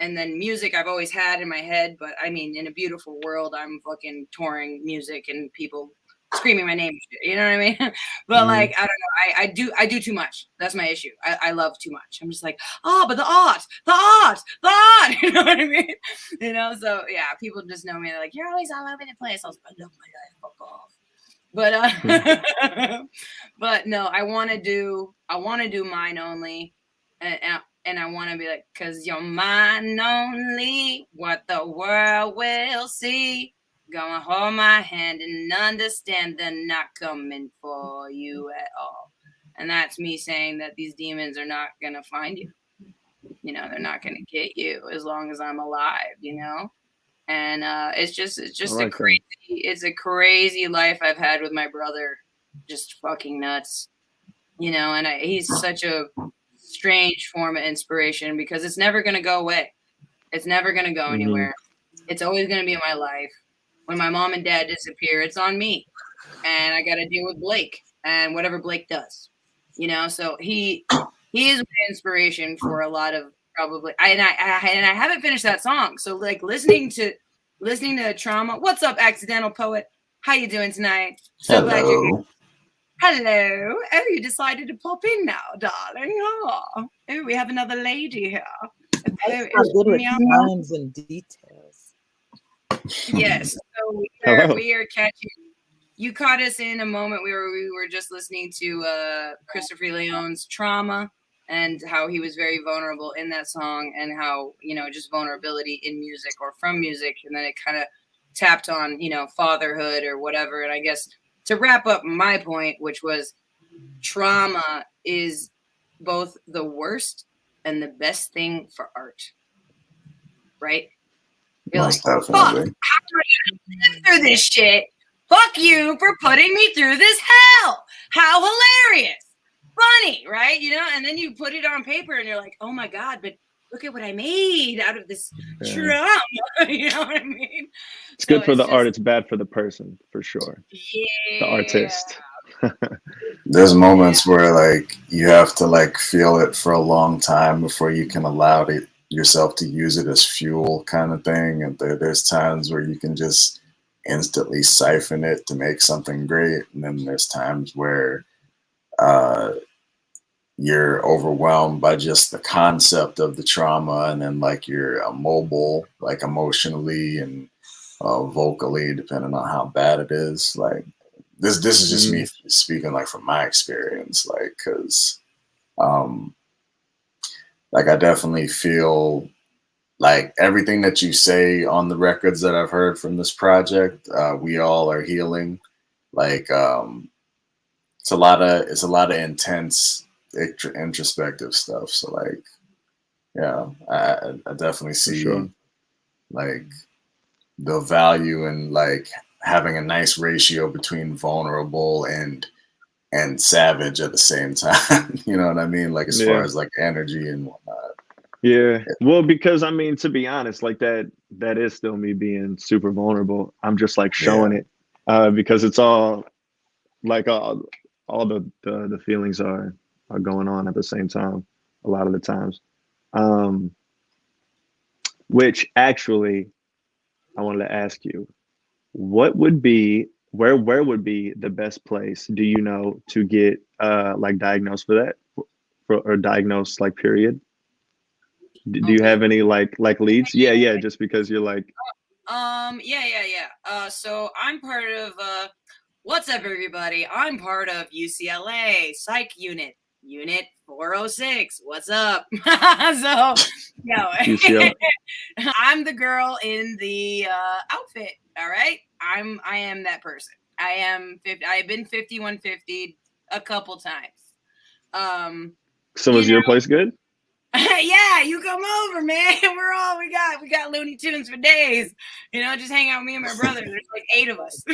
And then music I've always had in my head, but I mean, in a beautiful world, I'm fucking touring music and people screaming my name. You know what I mean? But like, I don't know. I do too much. That's my issue. I love too much. I'm just like, but the art. You know what I mean? You know, so yeah, people just know me. They're like, you're always all over the place. I was like, I love my life. Fuck off. But but no, I want to do Mine Only, and I want to be like, cause you're mine only, what the world will see. Gonna hold my hand and understand they're not coming for you at all. And that's me saying that these demons are not gonna find you. You know, they're not gonna get you as long as I'm alive, you know? And it's just a crazy life I've had with my brother. Just fucking nuts. You know, and he's such a strange form of inspiration because it's never going to go away. It's never going to go anywhere. It's always going to be in my life. When my mom and dad disappear, it's on me. And I got to deal with Blake and whatever Blake does. You know, so he is my inspiration for a lot of probably I haven't finished that song. So like listening to Trauma. What's up, Accidental Poet? How you doing tonight? So glad you're here. Hello. Oh, you decided to pop in now, darling. Oh, we have another lady here. I'm good with times and details. Yes. So we are catching. You caught us in a moment we were just listening to Christopher Leone's Trauma and how he was very vulnerable in that song and how, you know, just vulnerability in music or from music. And then it kind of tapped on, you know, fatherhood or whatever. And I guess to wrap up my point, which was trauma is both the worst and the best thing for art, right? You're Most like, definitely. fuck, how do I get through this shit? Fuck you for putting me through this hell. How hilarious. Funny, right? You know, and then you put it on paper and you're like, oh my God, but look at what I made out of this trauma. You know what I mean? It's good for the art. It's bad for the person, for sure. Yeah. The artist. There's moments where like you have to like feel it for a long time before you can allow yourself to use it as fuel, kind of thing. And there's times where you can just instantly siphon it to make something great, and then there's times where you're overwhelmed by just the concept of the trauma, and then like you're immobile, like emotionally and vocally, depending on how bad it is. Like this is just me speaking like from my experience, like because like I definitely feel like everything that you say on the records that I've heard from this project, we all are healing. Like it's a lot of intense introspective stuff. So like, yeah, I definitely see like the value in like having a nice ratio between vulnerable and savage at the same time. You know what I mean? Like as far as like energy and whatnot. Yeah. Well, because I mean, to be honest, like that is still me being super vulnerable. I'm just like showing it because it's all like all the feelings are going on at the same time a lot of the times. Which actually I wanted to ask you, what would be where would be the best place, do you know, to get like diagnosed for that or diagnosed like period? Do you have any like leads? Yeah, just because you're like so I'm part of what's up everybody? I'm part of UCLA Psych Unit 406. What's up? So I'm the girl in the outfit. All right. I am that person. I've been 5150 a couple times. So was your place good? Yeah, you come over, man. We got Looney Tunes for days. You know, just hang out with me and my brother. There's like 8 of us.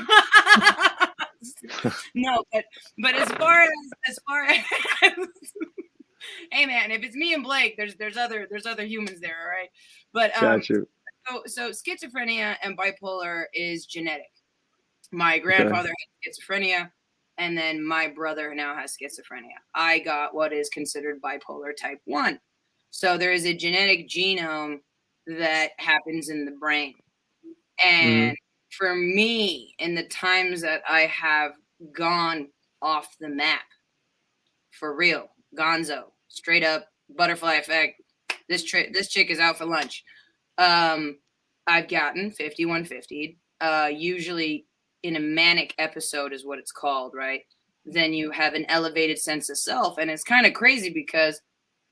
No, but as far as hey man, if it's me and Blake, there's other humans there, all right? But Got you. So schizophrenia and bipolar is genetic. My grandfather had schizophrenia, and then my brother now has schizophrenia. I got what is considered bipolar type 1. So there is a genetic genome that happens in the brain. And for me, in the times that I have gone off the map, for real, gonzo, straight up, butterfly effect, this chick is out for lunch. I've gotten 5150, usually in a manic episode is what it's called, right? Then you have an elevated sense of self. And it's kind of crazy because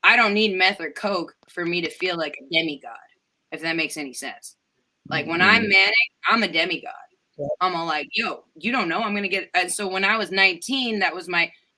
I don't need meth or coke for me to feel like a demigod, if that makes any sense. Like when I'm manic, I'm a demigod. I'm all like, yo, you don't know I'm going to get. And so when I was 19, that was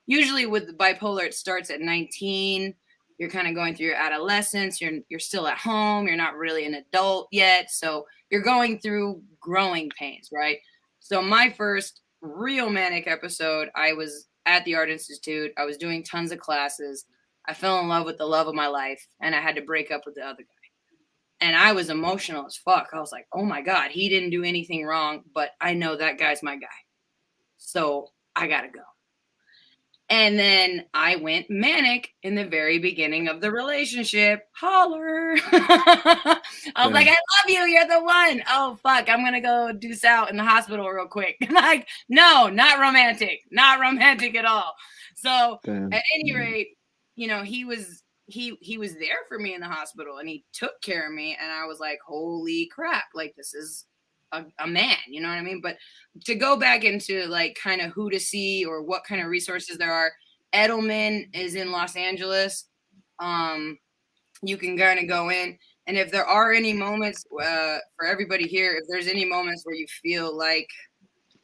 usually with the bipolar, it starts at 19. You're kind of going through your adolescence. You're still at home. You're not really an adult yet. So you're going through growing pains, right? So my first real manic episode, I was at the Art Institute. I was doing tons of classes. I fell in love with the love of my life, and I had to break up with the other guy. And I was emotional as fuck. I was like, oh my God, he didn't do anything wrong, but I know that guy's my guy. So I gotta go. And then I went manic in the very beginning of the relationship. Holler. I was like, I love you. You're the one. Oh, fuck. I'm going to go deuce out in the hospital real quick. Like, no, not romantic. Not romantic at all. So at any rate, you know, he was there for me in the hospital, and he took care of me. And I was like, holy crap. Like, this is a man, you know what I mean? But to go back into like kind of who to see or what kind of resources there are, Edelman is in Los Angeles. You can kind of go in, and if there are any moments for everybody here, if there's any moments where you feel like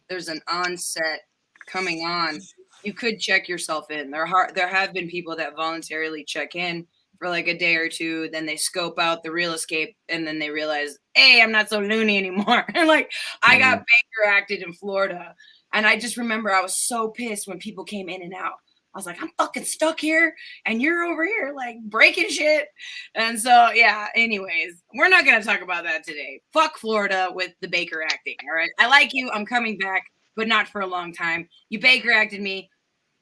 there's an onset coming on, you could check yourself in. There have been people that voluntarily check in for like a day or two, then they scope out the real escape, and then they realize, hey, I'm not so loony anymore. And like, I got Baker acted in Florida, and I just remember I was so pissed when people came in and out. I was like, I'm fucking stuck here and you're over here like breaking shit. And so, yeah, anyways, we're not going to talk about that today. Fuck Florida with the Baker acting. All right. I like you. I'm coming back, but not for a long time. You Baker acted me.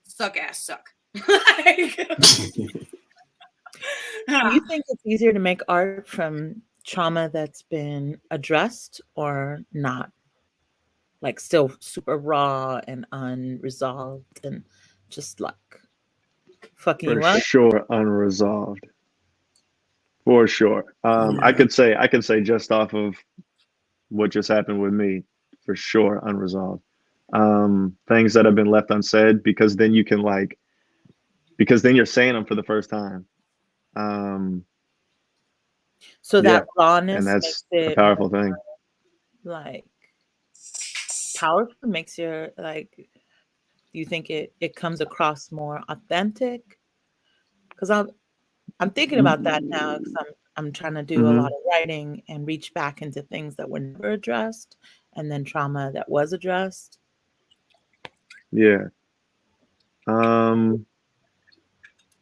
Suck ass suck. Do you think it's easier to make art from trauma that's been addressed or not? Like still super raw and unresolved and just like fucking For you up? sure, unresolved. For sure. I could say just off of what just happened with me, for sure, unresolved. Things that have been left unsaid because then you can because then you're saying them for the first time. So that rawness and that's makes it a powerful thing. like powerful, makes your like, do you think it comes across more authentic? Because I'm thinking about that now because I'm trying to do a lot of writing and reach back into things that were never addressed and then trauma that was addressed. Yeah.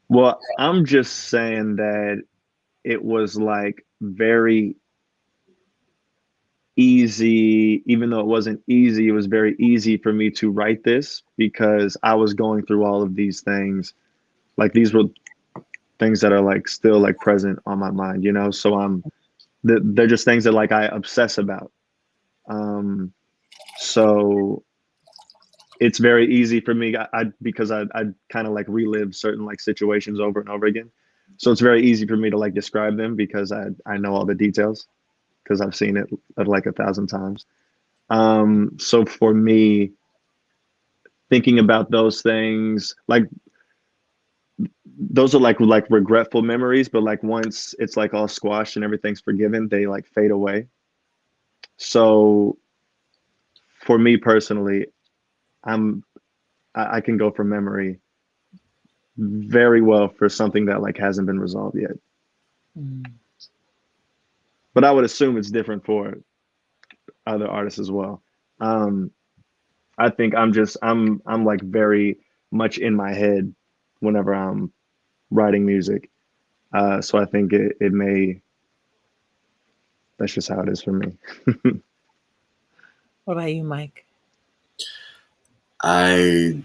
Well, I'm just saying that it was like very easy, even though it wasn't easy, it was very easy for me to write this because I was going through all of these things. Like these were things that are like still like present on my mind, you know? So they're just things that like I obsess about. So it's very easy for me because I kind of like relive certain like situations over and over again. So it's very easy for me to like describe them because I know all the details because I've seen it like 1,000 times. So for me, thinking about those things, like those are like regretful memories, but like once it's like all squashed and everything's forgiven, they like fade away. So for me personally, I can go from memory very well for something that like hasn't been resolved yet. But I would assume it's different for other artists as well. I think I'm like very much in my head whenever I'm writing music. So I think it may, that's just how it is for me. What about you, Mike? I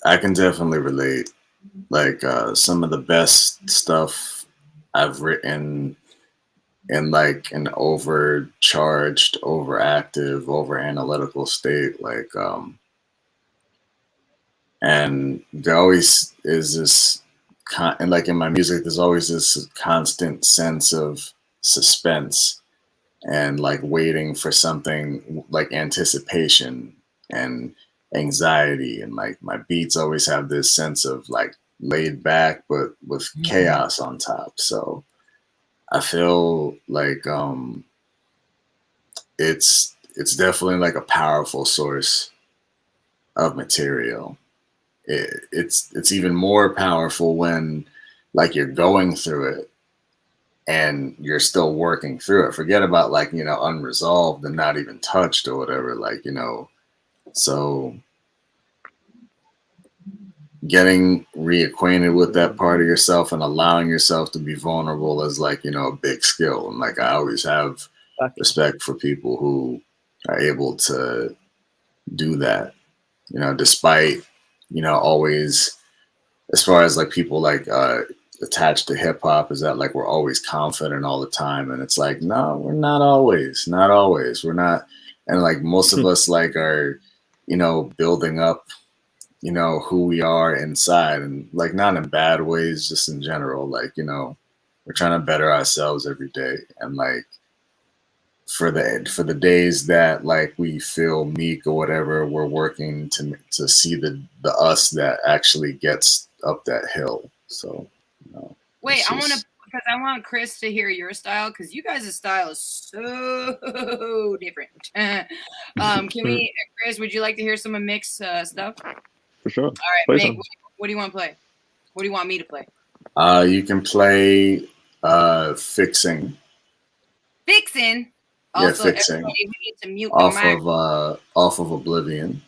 can definitely relate. Like some of the best stuff I've written in like an overcharged, overactive, over analytical state. Like and there always is this and like in my music there's always this constant sense of suspense and like waiting for something, like anticipation and anxiety, and like my beats always have this sense of like laid back but with chaos on top. So I feel like it's definitely like a powerful source of material. It's even more powerful when like you're going through it and you're still working through it. Forget about like, you know, unresolved and not even touched or whatever, like, you know. So getting reacquainted with that part of yourself and allowing yourself to be vulnerable is like, you know, a big skill. And like I always have respect for people who are able to do that, you know, despite, you know, always, as far as like people like attached to hip hop, is that like we're always confident all the time, and it's like, no, we're not always. We're not. And like most of us like are, you know, building up, you know, who we are inside, and like not in bad ways, just in general. Like, you know, we're trying to better ourselves every day, and like for the days that like we feel meek or whatever, we're working to see the us that actually gets up that hill. So, you know, wait, because I want Chris to hear your style, because you guys' style is so different. Can we, Chris, would you like to hear some of Mick's stuff? For sure. All right, Mick, what do you want to play? What do you want me to play? You can play Fixing. Fixing? Yeah, Also, Fixing. everybody, we need to mute off the mic. of Oblivion.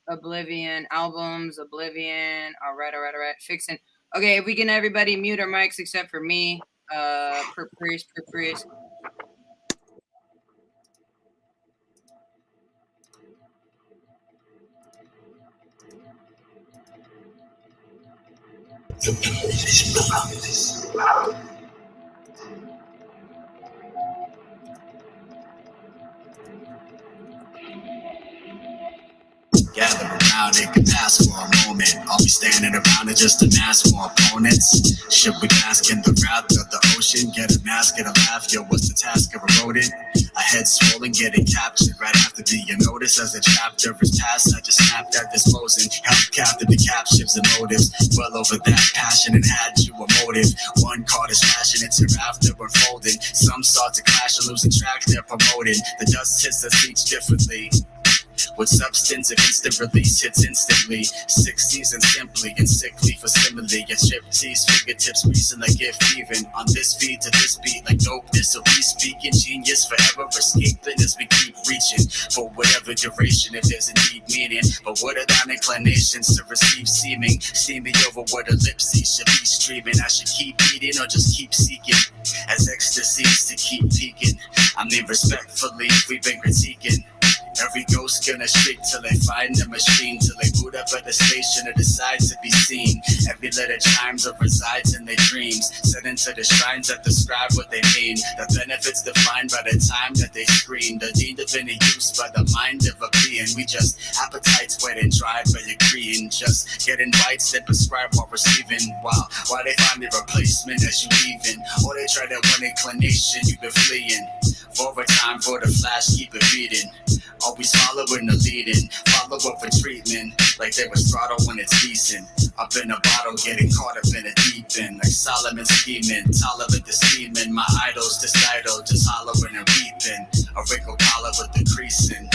Oblivion albums, Oblivion. All right. Fixing. Okay, if we can everybody mute our mics except for me. Priest. Gather around and can pass for a moment. I'll be standing around and just amass more opponents. Should we bask in the wrath of the ocean? Get a mask, get a laugh, yo, what's the task of a rodent? A head swollen, getting captured right after being noticed. As the chapter is past, I just snapped at this posing. Held captive to captives and motives. Well over that passion and had you a motive. One card is flashing, it's hereafter unfolding. Some start to clash and losing track, they're promoting. The dust hits us each differently. With substance of instant release hits instantly. 6 seasons simply and sickly for simile. Get striptease, fingertips reason like if even. On this feed to this beat like dopeness. So we speaking genius forever escaping as we keep reaching. For whatever duration if there's indeed meaning. But what are thine inclinations to receive seeming? Steaming over what ellipses should be streaming. I should keep eating or just keep seeking. As ecstasies to keep peaking. I mean respectfully we've been critiquing. Every ghost gonna shake till they find the machine. Till they boot up at the station or decide to be seen. Every letter chimes or resides in their dreams. Set into the shrines that describe what they mean. The benefits defined by the time that they scream. The deed of any use by the mind of a being. We just appetites wet and dried by agreeing. Just getting bites that prescribe while receiving. Wow, why they find the replacement as you leaving? Or they try that one inclination you've been fleeing. For a time for the flash, keep it beating. Always following the leading, follow up for treatment, like they was throttle when it's decent. Up in a bottle, getting caught up in a deep end, like Solomon scheming, tolerant the scheming. My idols just idle, just hollering and weeping. A wrinkled collar with the creasing.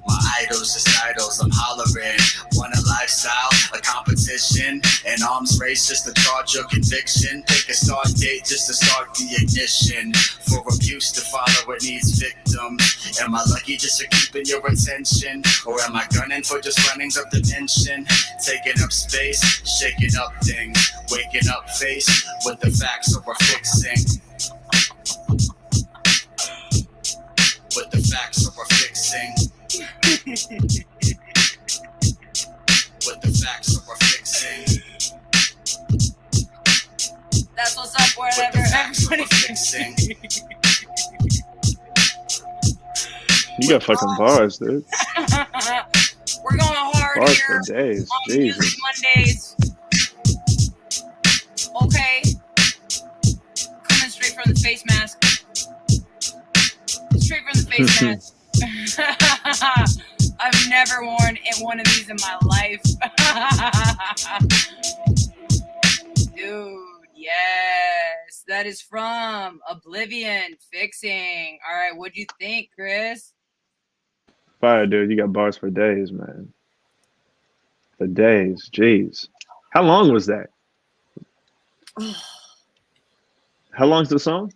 My idols just idols, I'm hollering. Want a lifestyle, a competition, an arms race just to charge your conviction. Pick a start date just to start the ignition. For abuse to follow, it needs victims. Am I lucky just for keeping your attention? Or am I gunning for just runnings of dimension? Taking up space, shaking up things. Waking up face with the facts that we're fixing. With the facts that we're fixing. With the facts that we're fixing. That's what's up, whatever. Everybody. You got fucking bars, dude. We're going hard Bars here for days. on Music Jesus. Mondays. Okay. Coming straight from the face mask. Straight from the face mask. I've never worn one of these in my life. Dude, yes. That is from Oblivion Fixing. All right, what'd you think, Chris? Fire, dude. You got bars for days, man. For days. Jeez. How long was that? How long's the song?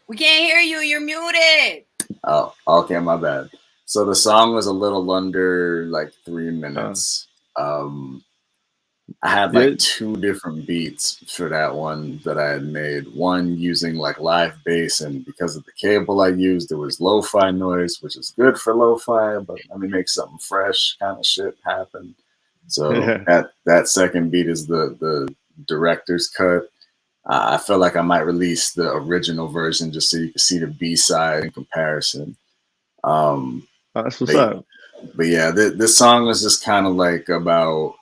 We can't hear you. You're muted. Oh, okay, my bad. So the song was a little under like 3 minutes. I had like 2 different beats for that one that I had made. One using like live bass, and because of the cable I used, there was lo-fi noise, which is good for lo-fi, but let me make something fresh kind of shit happen. So that second beat is the director's cut. I feel like I might release the original version just so you can see the B-side in comparison. That's what's up. But yeah, this song was just kind of like about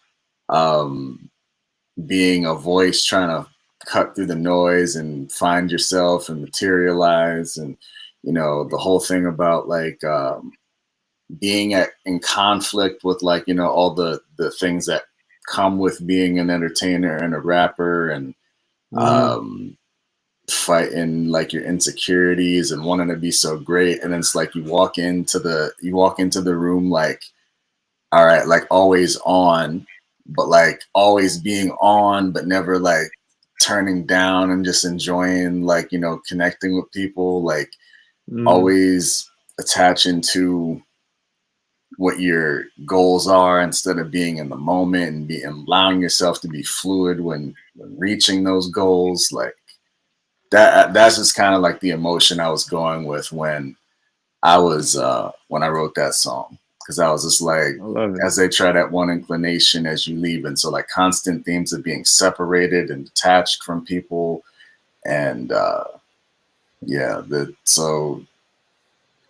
being a voice trying to cut through the noise and find yourself and materialize, and you know, the whole thing about like being in conflict with like, you know, all the things that come with being an entertainer and a rapper, and fighting like your insecurities and wanting to be so great. And it's like you walk into the room like, all right, like always on, but like always being on, but never like turning down, and just enjoying like, you know, connecting with people, like always attaching to what your goals are instead of being in the moment and allowing yourself to be fluid when reaching those goals. Like that's just kind of like the emotion I was going with when I wrote that song. Because I was just like, as they try that one inclination as you leave. And so like constant themes of being separated and detached from people. And so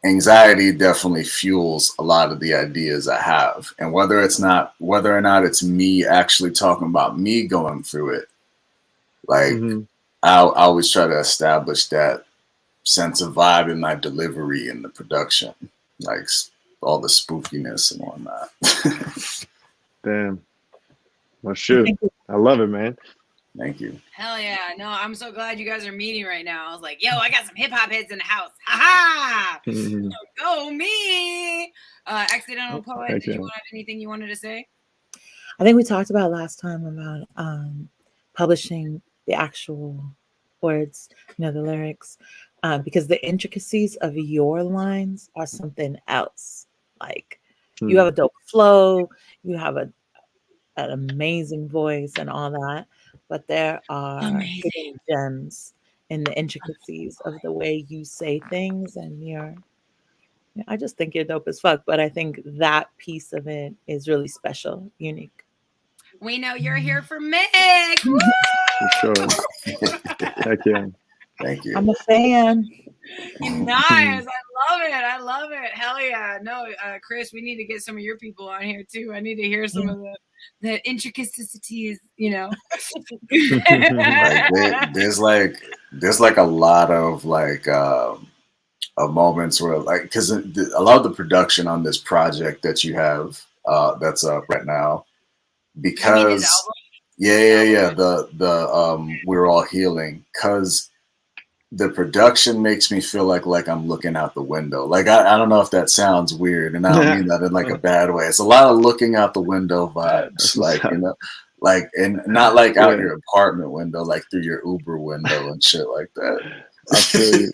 anxiety definitely fuels a lot of the ideas I have. And whether or not it's me actually talking about me going through it, like I always try to establish that sense of vibe in my delivery in the production. Like all the spookiness and whatnot. Damn. Well, shoot. I love it, man. Thank you. Hell yeah. No, I'm so glad you guys are meeting right now. I was like, yo, I got some hip hop heads in the house. Ha ha. Go me. Accidental Poet, did you have anything you wanted to say? I think we talked about last time about publishing the actual words, the lyrics, because the intricacies of your lines are something else. Like you have a dope flow, you have an amazing voice and all that, but there are hidden gems in the intricacies of the way you say things, and I just think you're dope as fuck, but I think that piece of it is really special, unique. We know you're here for Mick. For sure. Heck yeah. Thank you. I'm a fan. Nice. I love it. Hell yeah. No, Chris, we need to get some of your people on here too. I need to hear some of the intricacies, Like there's like a lot of like of moments where like, because a lot of the production on this project that you have that's up right now, because the We're All Healing, because the production makes me feel like I'm looking out the window. Like I don't know if that sounds weird, and I don't mean that in like a bad way. It's a lot of looking out the window vibes, like like, and not like out your apartment window, like through your Uber window and shit like that. I feel you.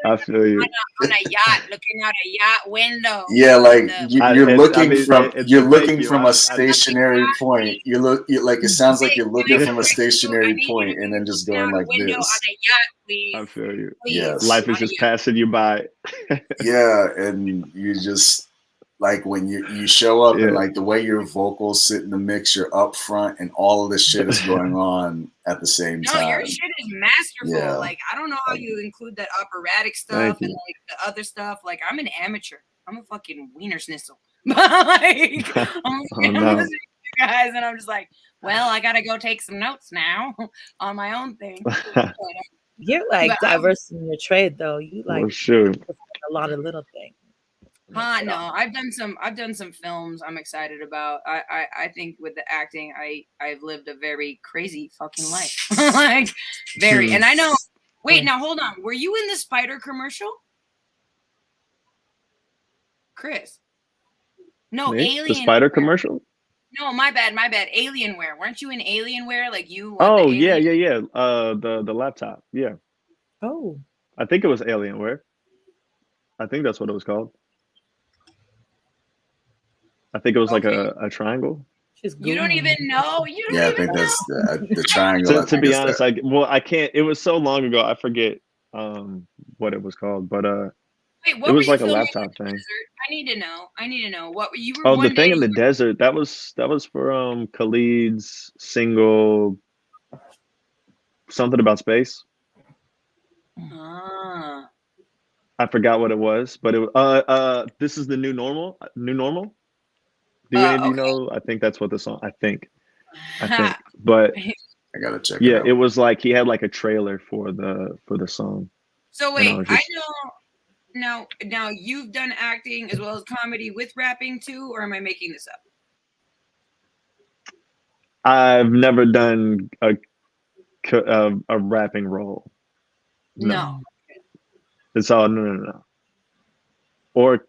I feel you. On a yacht, looking out a yacht window. Yeah, like you're looking from a stationary point. Like it sounds like you're looking from a stationary point and then just going like this. I feel you. Yes. Life is just passing you by. Yeah, and you just like when you show up and like the way your vocals sit in the mix, you're up front and all of this shit is going on at the same time. No, your shit is masterful. Yeah. Like I don't know how you include that operatic stuff and like the other stuff. Like I'm an amateur. I'm a fucking wiener schnitzel. Like I'm listening to you guys and I'm just like, well, I gotta go take some notes now on my own thing. You're like diverse in your trade though. You like a lot of little things. No, I've done some films I'm excited about. I think with the acting, I've lived a very crazy fucking life. Like very, and I know. Wait, now hold on. Were you in the Spider commercial? Chris? No, Alien. The Spider commercial? No, my bad. Alienware. Weren't you in Alienware? Like you? Oh yeah. The laptop. Yeah. Oh. I think it was Alienware. I think that's what it was called. I think it was like a triangle. You don't even know. I think that's the triangle. To be honest, I can't. It was so long ago, I forget what it was called. But wait, what it was like a laptop thing. I need to know. What you were? Oh, the thing in the desert. That was for Khalid's single. Something about space. Ah. I forgot what it was, but it this is the new normal. New normal. Do any of you know? I think that's what the song. I think. But I gotta check. Yeah, it was like he had like a trailer for the song. So wait, I know. Now you've done acting as well as comedy with rapping too, or am I making this up? I've never done a rapping role. No. It's all no. Or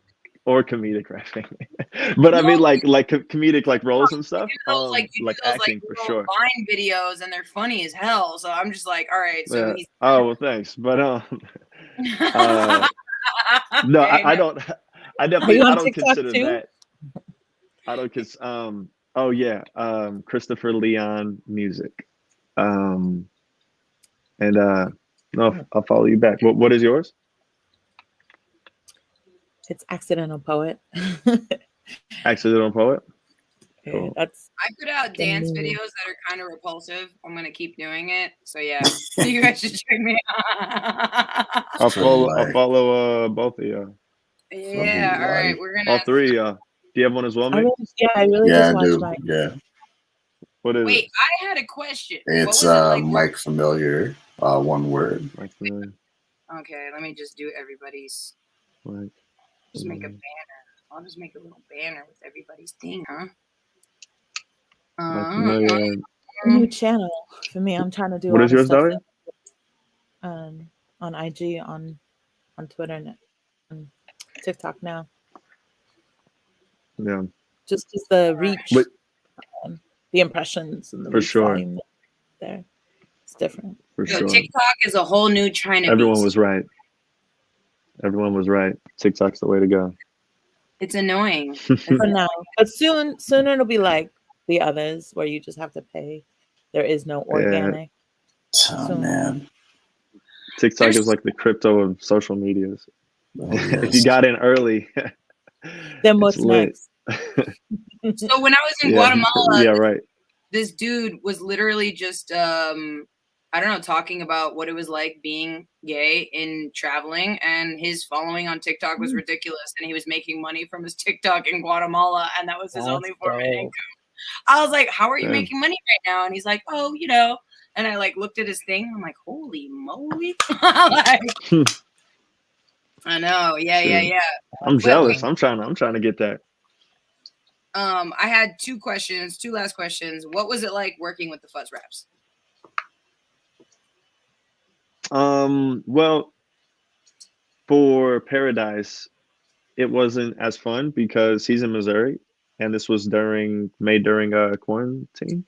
comedic rapping, but I mean like comedic like roles and stuff. Like acting for sure. Vine videos and they're funny as hell. So I'm just like, all right. So he's well, thanks, but no, I don't. I definitely I don't consider that. Kiss. Oh yeah. Christopher Leon music. And no, I'll follow you back. What is yours? It's Accidental Poet. Accidental Poet. Yeah, Cool. that's I put out the dance new- videos that are kind of repulsive. I'm gonna keep doing it. So yeah, you guys should check me out. I'll follow Like, both of you. Yeah, all right, we're gonna All three. Do you have one as well, I Mick? really yeah, just I watched do. like Yeah, What is wait. it? I had a question. it's what was it like? Mike Familiar. One word. Mike Familiar. Okay, let me just do everybody's. Mike Just make a Familiar. banner. I'll just make a little banner with everybody's thing, huh? Mike Familiar. a new channel for me. I'm trying to do What all is the yours, stuff Daria? on IG, on Twitter, and on TikTok now. Yeah. Just as the reach, But the impressions, and the For reach sure. volume there. It's different. for Yo, sure. TikTok is a whole new China Everyone beast. was right. Everyone was right. TikTok's the way to go. It's annoying. For now, but sooner it'll be like the others where you just have to pay. There is no organic. Oh So- man. TikTok is like the crypto of social medias. Oh, If you yes. got in early, Then it's what's lit. next? So when I was in Yeah, Guatemala, yeah, right. this dude was literally just I don't know, talking about what it was like being gay in traveling, and his following on TikTok was ridiculous, and he was making money from his TikTok in Guatemala, and that was his only form of income. I was like, how are you Damn. making money right now? And he's like, oh, you know, and I like looked at his thing. I'm like, holy moly. Like, I know. Yeah. I'm Wait, jealous. I'm trying to get that. I had two last questions. What was it like working with the Fuzz Raps? Well, for Paradise, it wasn't as fun because he's in Missouri, and this was made during quarantine.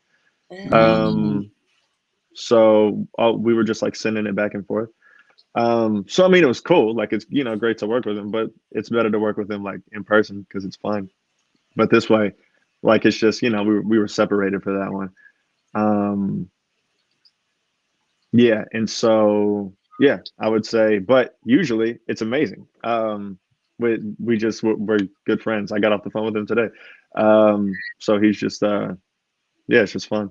So we were just like sending it back and forth. So I mean, it was cool. Like, it's, you know, great to work with him, but it's better to work with him like in person because it's fun. But this way, like, it's just, you know, we were separated for that one. Yeah, and so yeah, I would say, but usually it's amazing. We're good friends. I got off the phone with him today. So he's just yeah, it's just fun.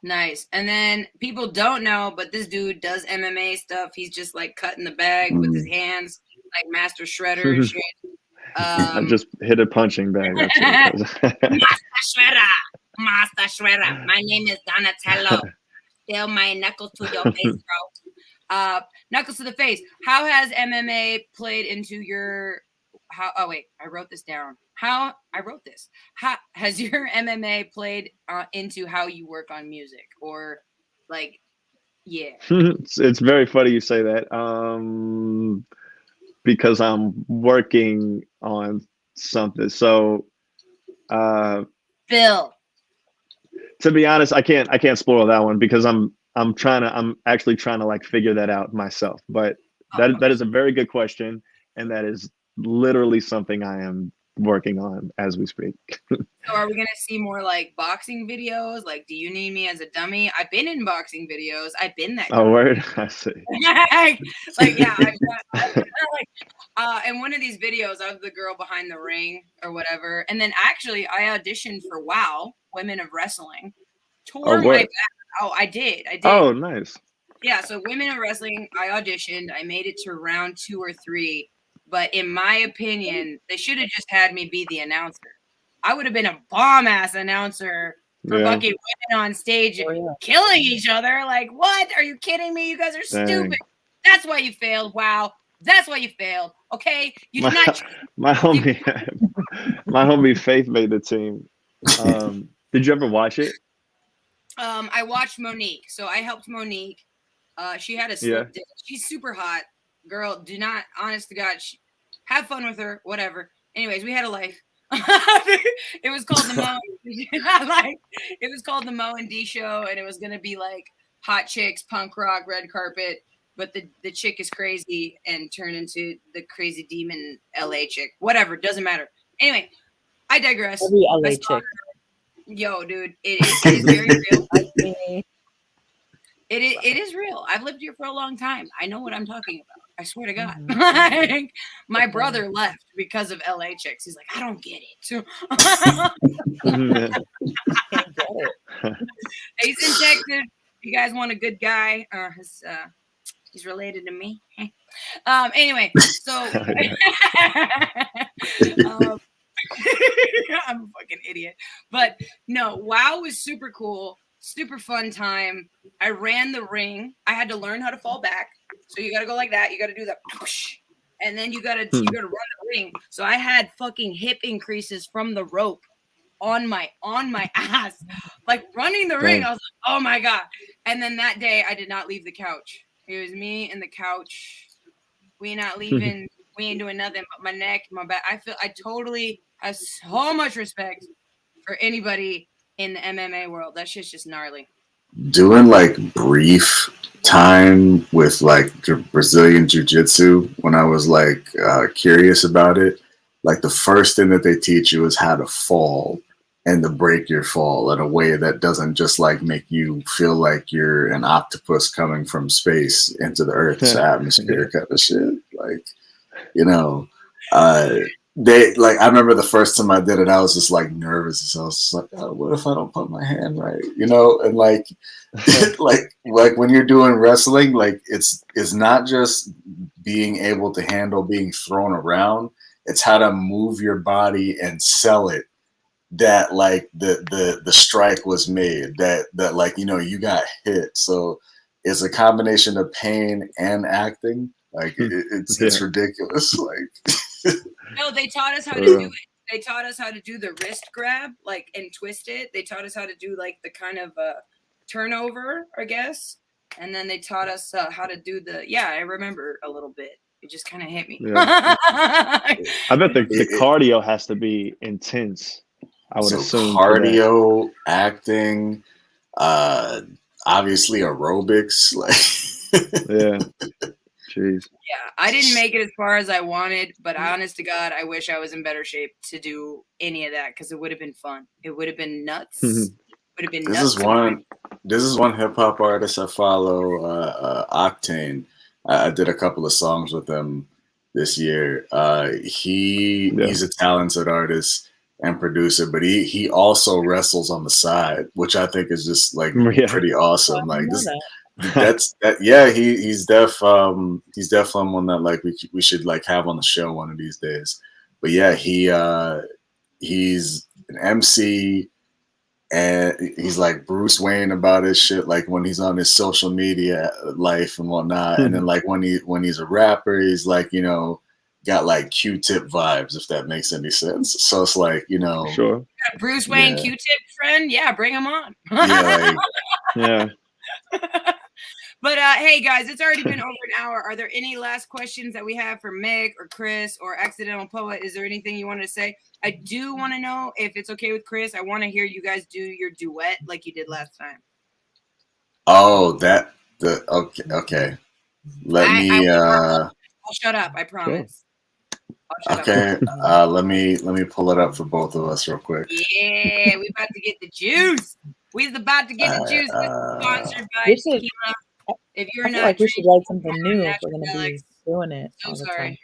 Nice. And then people don't know, but this dude does MMA stuff. He's just like cutting the bag with his hands, like Master Shredder and shit. I just hit a punching bag. That's it. Master Shredder. My name is Donatello. Still my knuckles to your face, bro. Knuckles to the face. How has MMA played into your? Oh wait, I wrote this down. How has your MMA played into how you work on music, or like, yeah? It's very funny you say that. Because I'm working on something. So, Bill. to be honest, I can't spoil that one because I'm actually trying to like figure that out myself. But that is a very good question, and that is literally something I am working on as we speak. So are we gonna see more like boxing videos? Like, do you need me as a dummy? I've been in boxing videos. I've been that guy. Oh, word. I see. Like, yeah, in one of these videos, I was the girl behind the ring or whatever. And then actually, I auditioned for WoW, Women of Wrestling. Tore my back. Oh, I did. Oh, nice. Yeah, so Women of Wrestling, I auditioned. I made it to round 2 or 3. But in my opinion, they should have just had me be the announcer. I would have been a bomb-ass announcer for fucking women on stage killing each other. Like, what? Are you kidding me? You guys are stupid. That's why you failed. Wow. That's why you failed. Okay? You did not. My homie Faith made the team. Did you ever watch it? I watched Monique. So I helped Monique. She had a slip disc. She's super hot. Girl, do not, honest to God, have fun with her, whatever. Anyways, we had a life. It was called the Mo. It was called the Mo and D show, and it was gonna be like hot chicks, punk rock, red carpet. But the chick is crazy and turned into the crazy demon LA chick. Whatever, doesn't matter. Anyway, I digress. Every LA I saw chick. Yo, dude, it is very real. Okay. It is real. I've lived here for a long time. I know what I'm talking about. I swear to God. Like, my brother left because of LA chicks. He's like, I don't get it. Can't get it. He's in Texas. You guys want a good guy? He's related to me. Anyway, so I'm a fucking idiot. But no, WoW was super cool, super fun time. I ran the ring. I had to learn how to fall back. So you gotta go like that. You gotta do the push, and then you gotta run the ring. So I had fucking hip increases from the rope on my ass, like running the ring. I was like, oh my God. And then that day I did not leave the couch. It was me and the couch. We ain't not leaving. We ain't doing nothing but my neck, my back. I totally have so much respect for anybody in the MMA world. That shit's just gnarly. Doing like brief time with like Brazilian jiu-jitsu when I was like curious about it. Like the first thing that they teach you is how to fall and to break your fall in a way that doesn't just like make you feel like you're an octopus coming from space into the Earth's atmosphere kind of shit. Like, you know, they like, I remember the first time I did it, I was just like nervous. So I was just like, oh, what if I don't put my hand right? You know, and like, like when you're doing wrestling, like it's not just being able to handle being thrown around. It's how to move your body and sell it that like the strike was made, that like, you know, you got hit. So it's a combination of pain and acting. Like it's ridiculous. Like no, they taught us how to do it. They taught us how to do the wrist grab, like, and twist it. They taught us how to do like the kind of turnover, I guess. And then they taught us how to do I remember a little bit. It just kind of hit me. Yeah. I bet the cardio has to be intense. I would assume cardio, acting, obviously aerobics. Like, yeah. Jeez. Yeah, I didn't make it as far as I wanted, but honest to God, I wish I was in better shape to do any of that because it would have been fun. It would have been nuts. Would have been nuts. This is one hip hop artist I follow, Octane. I did a couple of songs with him this year. He's a talented artist and producer, but he also wrestles on the side, which I think is just like pretty awesome. Like this, he's definitely one that like we should like have on the show one of these days. But yeah, he's an MC. And he's like Bruce Wayne about his shit, like when he's on his social media life and whatnot. And then like when he's a rapper, he's like, you know, got like Q-Tip vibes, if that makes any sense. So it's like, you know, sure. Bruce Wayne Q-Tip friend, bring him on. Yeah. But hey guys, it's already been over an hour. Are there any last questions that we have for Mick or Chris or Accidental Poet? Is there anything you wanted to say? I do want to know, if it's okay with Chris, I want to hear you guys do your duet like you did last time. Oh, okay. I'll shut up, I promise. Sure. Okay, let me pull it up for both of us real quick. Yeah, we about to get the juice. We's about to get the juice. This is sponsored by Tequila. If you're not like we should write something new if we're gonna be doing it. So sorry.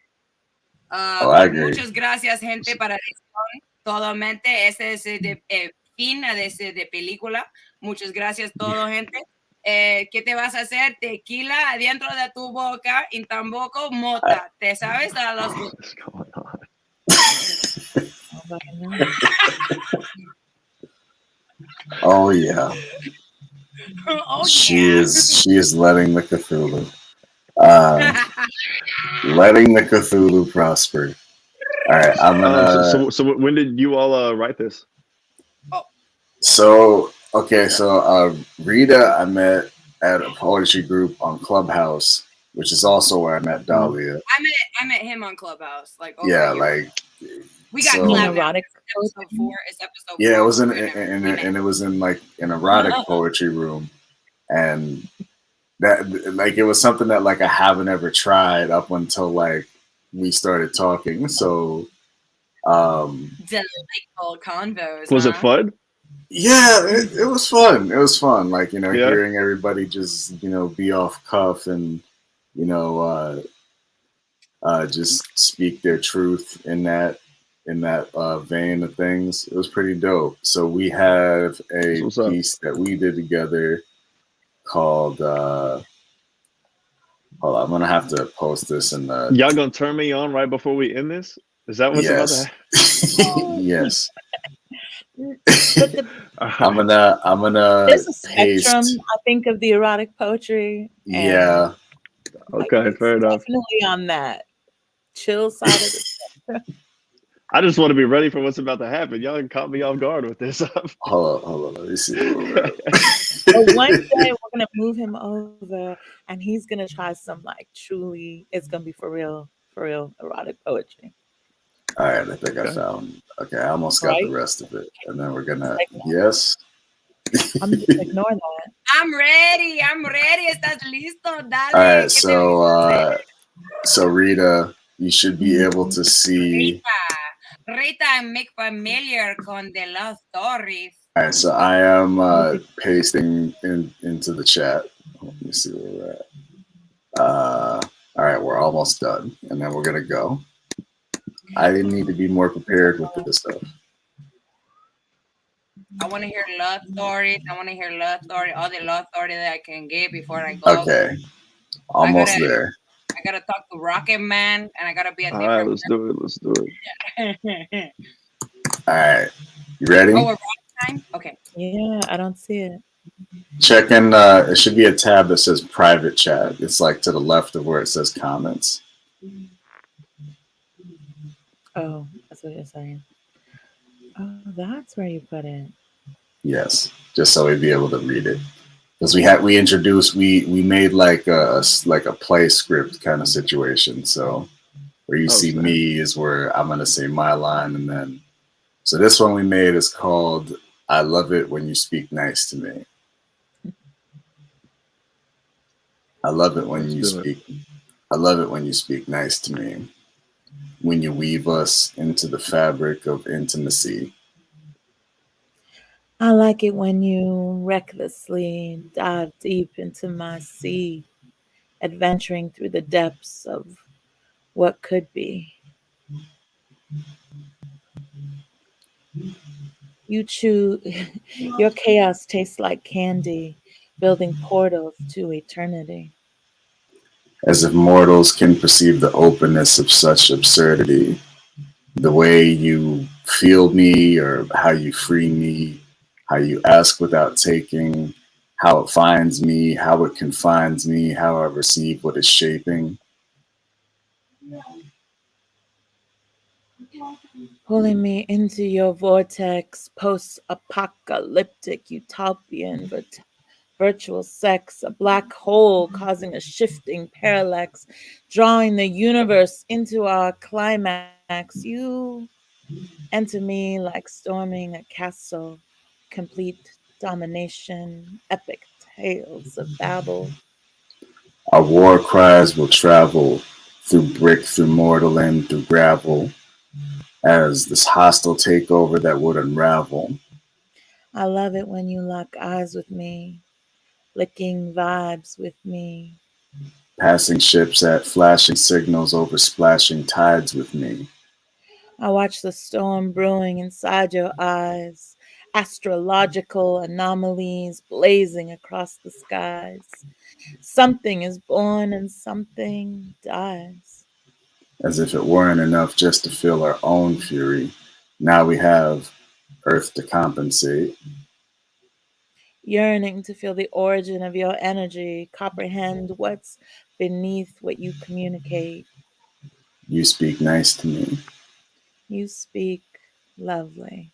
I agree. Muchas gracias, gente, para totalmente. Ese es de fin de película. Muchas gracias, todo, gente. ¿Qué te vas a hacer? Tequila adentro de tu boca y tampoco mota. ¿Te sabes a los? What's going on? Oh yeah. She is letting the Cthulhu. Letting the Cthulhu prosper. All right, I'm gonna. So when did you all write this? So Rita, I met at a poetry group on Clubhouse, which is also where I met Dahlia. I met him on Clubhouse. Like we got Erotic. Episode 4. It's episode 4. Yeah, it was it was in like an erotic poetry room, and that like it was something that like I haven't ever tried up until like we started talking. So Delightful convos. Was it fun? Yeah, it was fun. It was fun. Like, Yeah. hearing everybody just, be off cuff and, you know, just speak their truth in that vein of things. It was pretty dope. So we have a What's up? piece that we did together called hold on, I'm gonna have to post this in the Y'all gonna turn me on right before we end this? Is that what's about to happen? yes. But I'm gonna there's a paste. spectrum, I think, of the erotic poetry. Yeah. Okay, it's fair enough. definitely on that chill side of the spectrum. I just want to be ready for what's about to happen. Y'all caught me off guard with this. Hold on. Let me see where we're at. But one day we're gonna move him over, and he's gonna try some like truly. It's gonna be for real erotic poetry. All right, I think I found. Okay, I almost got Right? the rest of it, and then we're gonna. Like, Yes. I'm just ignore that. I'm ready. ¿Estás listo? Dale. All right, ¿Qué te so Rita, you should be able to see. Rita and Mick familiar con the love stories. All right, so I am pasting into the chat. Let me see where we're at. All right, we're almost done, and then we're gonna go. I didn't need to be more prepared with this stuff. I want to hear love stories. All the love story that I can get before I go. Okay, almost there. I gotta talk to Rocket Man, and I gotta be a All different. right, let's do it. All right, you ready? Oh, we're time. Okay. Yeah, I don't see it. Check in. It should be a tab that says private chat. It's like to the left of where it says comments. Oh, that's what you're saying. Oh, that's where you put it. Yes, just so we'd be able to read it. Because we made like a play script kind of situation. So where you see me is where I'm gonna say my line, and then so this one we made is called "I Love It When You Speak Nice to Me." I love it when you speak. I love it when you speak nice to me. When you weave us into the fabric of intimacy. I like it when you recklessly dive deep into my sea, adventuring through the depths of what could be. You chew, your chaos tastes like candy, building portals to eternity. As if mortals can perceive the openness of such absurdity. The way you feel me or how you free me, how you ask without taking, how it finds me, how it confines me, how I receive what is shaping. Pulling me into your vortex, post-apocalyptic utopian virtual sex, a black hole causing a shifting parallax, drawing the universe into our climax. You enter me like storming a castle, complete domination, epic tales of Babel. Our war cries will travel through brick, through mortal, and through gravel as this hostile takeover that would unravel. I love it when you lock eyes with me, licking vibes with me. Passing ships at flashing signals over splashing tides with me. I watch the storm brewing inside your eyes, astrological anomalies blazing across the skies. Something is born and something dies. As if it weren't enough just to feel our own fury, now we have Earth to compensate. Yearning to feel the origin of your energy, comprehend what's beneath what you communicate. You speak nice to me. You speak lovely.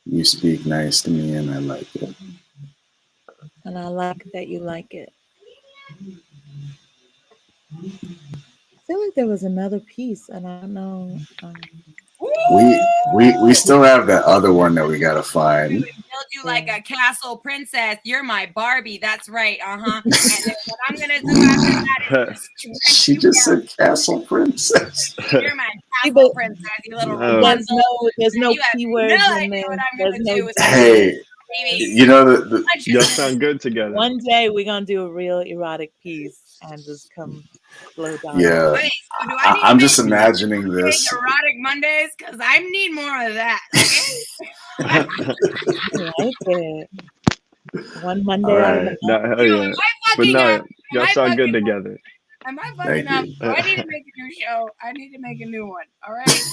You speak nice to me, and I like it. And I like that you like it. I feel like there was another piece, and I don't know. We still have that other one that we gotta find. We build you like a castle princess. You're my Barbie. That's right. And then what I'm gonna do after that is She just said castle princess. You're my castle princess, you little Rapunzel. There's no You have keywords no in idea there. what I'm There's gonna no do with Hey, baby. you know the Y'all sound good together. One day we're gonna do a real erotic piece and just come flow down. yeah. Wait, so do I need I'm to just make imagining this. erotic Mondays? Because I need more of that. Okay? I like it. One Monday All out of right. the No, hell yeah. Am I But fucking no, up? y'all sound good together. Am I Thank fucking up? you. Do I need to make a new show? I need to make a new one. All right.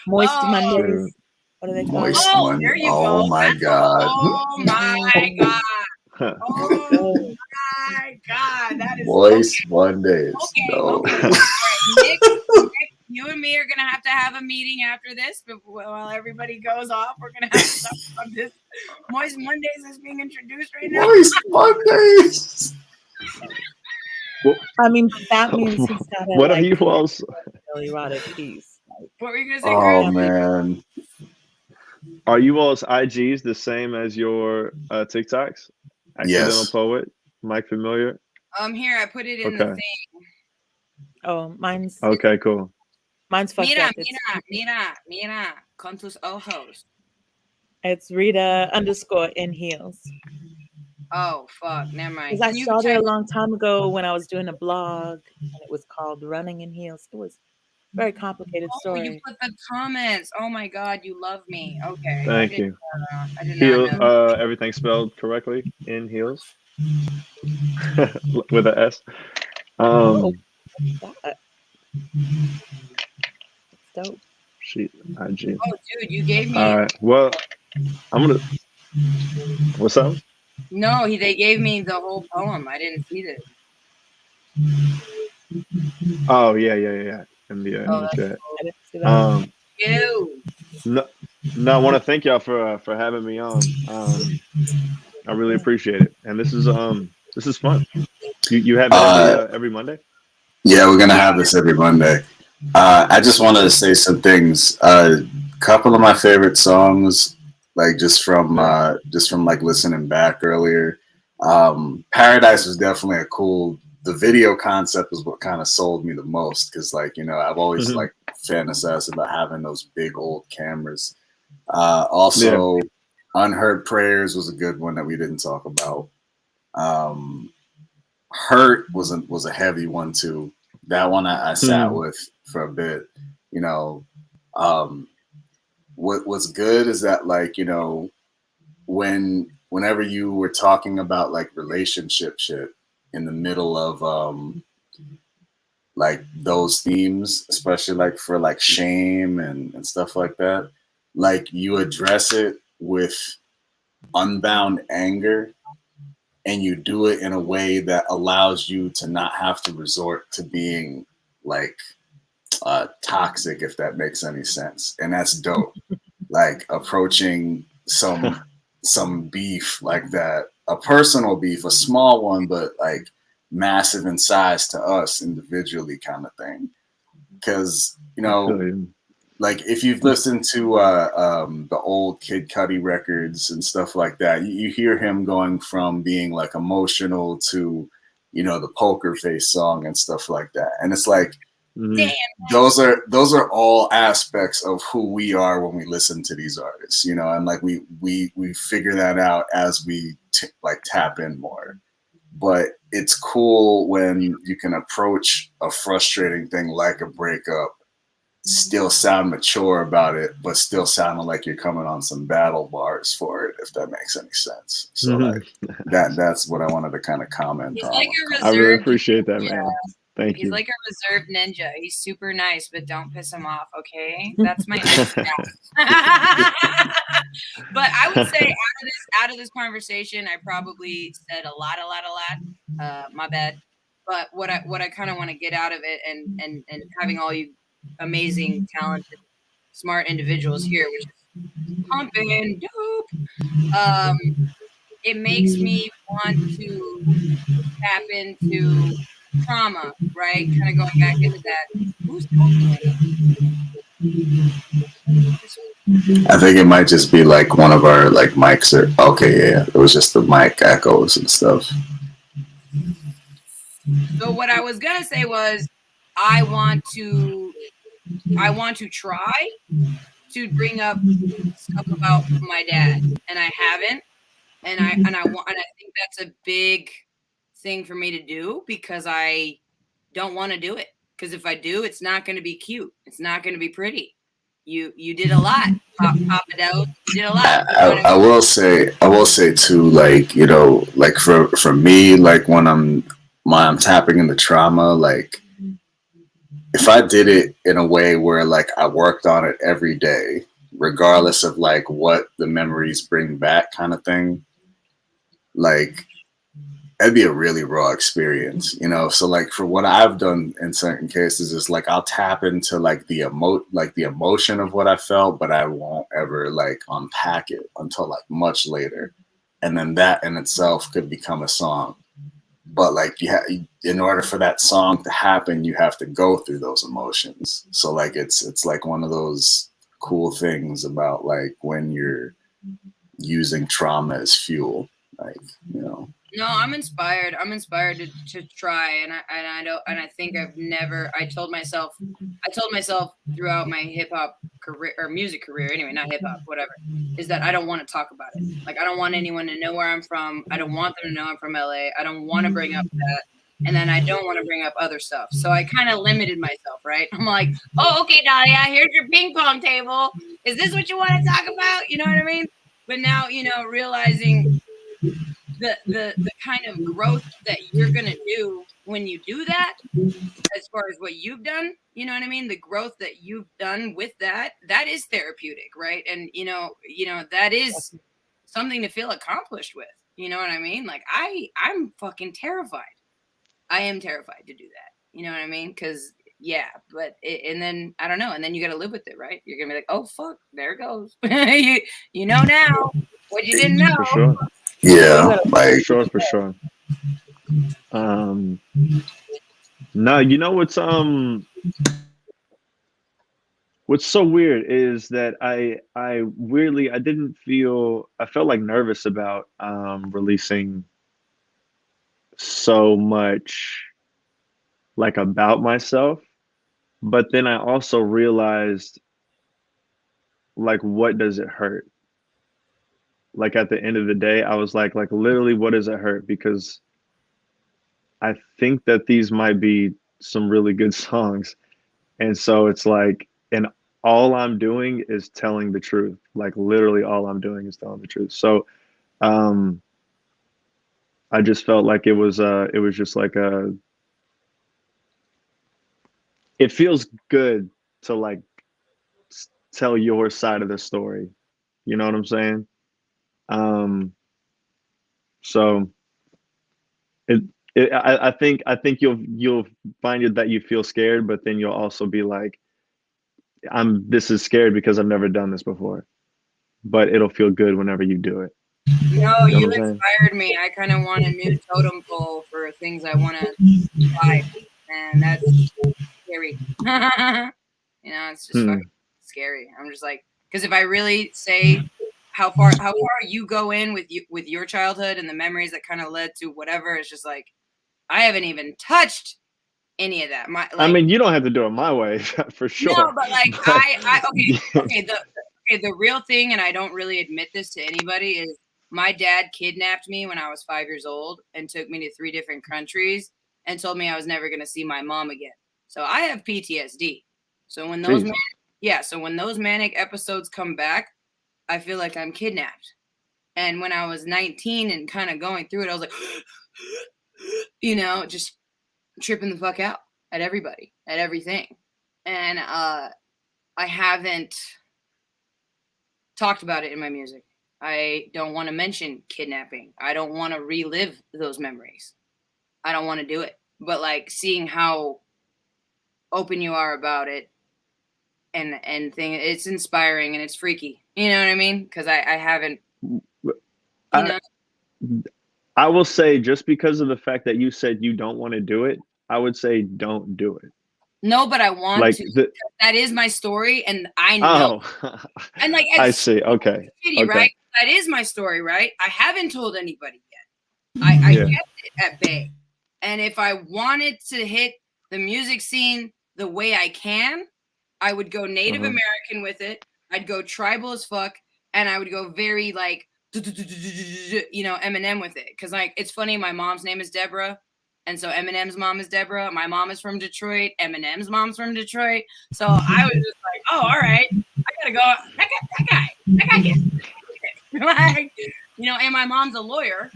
Moist Oh. Mondays. What do they call Moist it? Oh, Monday. there you Oh go. my god. Oh my god. Oh my god. That is Moist Mondays. Okay. No. Okay. All right. Mick, you and me are gonna have a meeting after this, but while everybody goes off, we're gonna have to talk about this. Moist Mondays is being introduced right now. Moist Mondays. I mean, that means he's got to. What are you all? Really erotic piece. What were you gonna say, Oh Chris? man. Are you all's IGs the same as your TikToks? Accidental Yes. Poet, Mike Familiar. Here I put it in the Okay. thing. Oh, mine's Okay, cool. mine's fucked Mira, up. mira, con tus ojos. It's Rita _ in heels. Oh fuck, never mind. Because I saw there a long time ago when I was doing a blog, and it was called Running in Heels. It was a very complicated story. You put the comments. Oh my god, you love me. Okay. Thank you. I did Heel, not know. everything spelled correctly in heels with an S. That's dope. Sheet IG. Oh dude, you gave me All right. Well, I'm gonna. What's up? No, they gave me the whole poem. I didn't see this. Oh yeah. In the chat. I didn't see that. Ew. No, I want to thank y'all for having me on. I really appreciate it, and this is fun. You have it every Monday? Yeah, we're gonna have this every Monday. I just wanted to say some things. A couple of my favorite songs, like just from like listening back earlier. Paradise was definitely a cool. The video concept was what kind of sold me the most because, like, you know, I've always like fantasized about having those big old cameras. Also, Unheard Prayers was a good one that we didn't talk about. Hurt was a heavy one too. That one I sat with for a bit. You know, what's good is that, like, you know, whenever you were talking about like relationship shit in the middle of like those themes, especially like for like shame and stuff like that, like you address it with unbound anger and you do it in a way that allows you to not have to resort to being like toxic, if that makes any sense. And that's dope. Like approaching some beef like that, a personal beef, a small one, but like massive in size to us individually kind of thing. Because, you know, like if you've listened to the old Kid Cudi records and stuff like that, you hear him going from being like emotional to, you know, the Poker Face song and stuff like that. And it's like, those are all aspects of who we are when we listen to these artists, you know, and like we figure that out as we like tap in more. But it's cool when you can approach a frustrating thing like a breakup, still sound mature about it, but still sounding like you're coming on some battle bars for it, if that makes any sense. So like that's what I wanted to kind of comment on. Like I really appreciate that, man. Thank you. He's like a reserved ninja. He's super nice, but don't piss him off, okay? That's my next step. But I would say out of this conversation, I probably said a lot. My bad. But what I kind of want to get out of it, and having all you amazing, talented, smart individuals here, which is pumping dope. It makes me want to tap into trauma, right? Kind of going back into that. Who's talking? I think it might just be like one of our like mics or okay, yeah. It was just the mic echoes and stuff. So what I was gonna say was I want to try to bring up stuff about my dad, and I haven't, and I think that's a big thing for me to do because I don't want to do it. Because if I do, it's not going to be cute. It's not going to be pretty. You did a lot, Papa Del. You did a lot. I will say too, like, you know, like for me, like when I'm tapping into trauma, like if I did it in a way where like I worked on it every day, regardless of like what the memories bring back kind of thing, like it'd be a really raw experience, you know? So like for what I've done in certain cases is like I'll tap into like the emotion of what I felt, but I won't ever like unpack it until like much later. And then that in itself could become a song. But like in order for that song to happen, you have to go through those emotions. So like it's like one of those cool things about like when you're using trauma as fuel, like, you know. No, I'm inspired. I'm inspired to try, and I think I told myself throughout my hip hop career or music career, anyway, not hip hop, whatever, is that I don't want to talk about it. Like I don't want anyone to know where I'm from. I don't want them to know I'm from LA. I don't want to bring up that, and then I don't want to bring up other stuff. So I kind of limited myself, right? I'm like, oh, okay, Dahlia, here's your ping pong table. Is this what you want to talk about? You know what I mean? But now, you know, realizing the kind of growth that you're gonna do when you do that, as far as what you've done, you know what I mean? The growth that you've done with that is therapeutic, right? And you know that is something to feel accomplished with. You know what I mean? Like I'm fucking terrified. I am terrified to do that. You know what I mean? Because yeah, but and then I don't know, and then you got to live with it, right? You're gonna be like, oh fuck, there it goes. you know now what you didn't know. For sure. Yeah, like For sure. No, you know what's so weird is that I weirdly I felt like nervous about releasing so much like about myself, but then I also realized like what does it hurt? Like at the end of the day, I was like literally what does it hurt? Because I think that these might be some really good songs. And so it's like, and all I'm doing is telling the truth. Like literally all I'm doing is telling the truth. So I just felt like it was just like it feels good to like tell your side of the story. You know what I'm saying? So I think you'll find it that you feel scared, but then you'll also be like, this is scared because I've never done this before, but it'll feel good whenever you do it. No, you inspired me. I kind of want a new totem pole for things I want to try, and that's scary. You know, it's just fucking scary. I'm just like, because if I really say how far you go in with your childhood and the memories that kind of led to whatever, it's just like I haven't even touched any of that. I mean, you don't have to do it my way for sure. No, but like the real thing, and I don't really admit this to anybody, is my dad kidnapped me when I was 5 years old and took me to 3 different countries and told me I was never going to see my mom again. So I have PTSD. So when those manic episodes come back, I feel like I'm kidnapped. And when I was 19 and kind of going through it, I was like, you know, just tripping the fuck out at everybody, at everything. And I haven't talked about it in my music. I don't want to mention kidnapping. I don't want to relive those memories. I don't want to do it. But like seeing how open you are about it and thing, it's inspiring and it's freaky. You know what I mean? Because I haven't. I will say, just because of the fact that you said you don't want to do it, I would say don't do it. No, but I want Like to. That is my story, and I know. oh, And like, I see. Okay. shitty, Okay. right? That is my story, right? I haven't told anybody yet. I Yeah. kept it at bay. And if I wanted to hit the music scene the way I can, I would go Native American with it. I'd go tribal as fuck, and I would go very like, you know, Eminem with it. Because like, it's funny. My mom's name is Deborah. And so Eminem's mom is Deborah. My mom is from Detroit. Eminem's mom's from Detroit. So I was just like, oh, all right. I gotta go. That guy gets it. Like, you know, and my mom's a lawyer.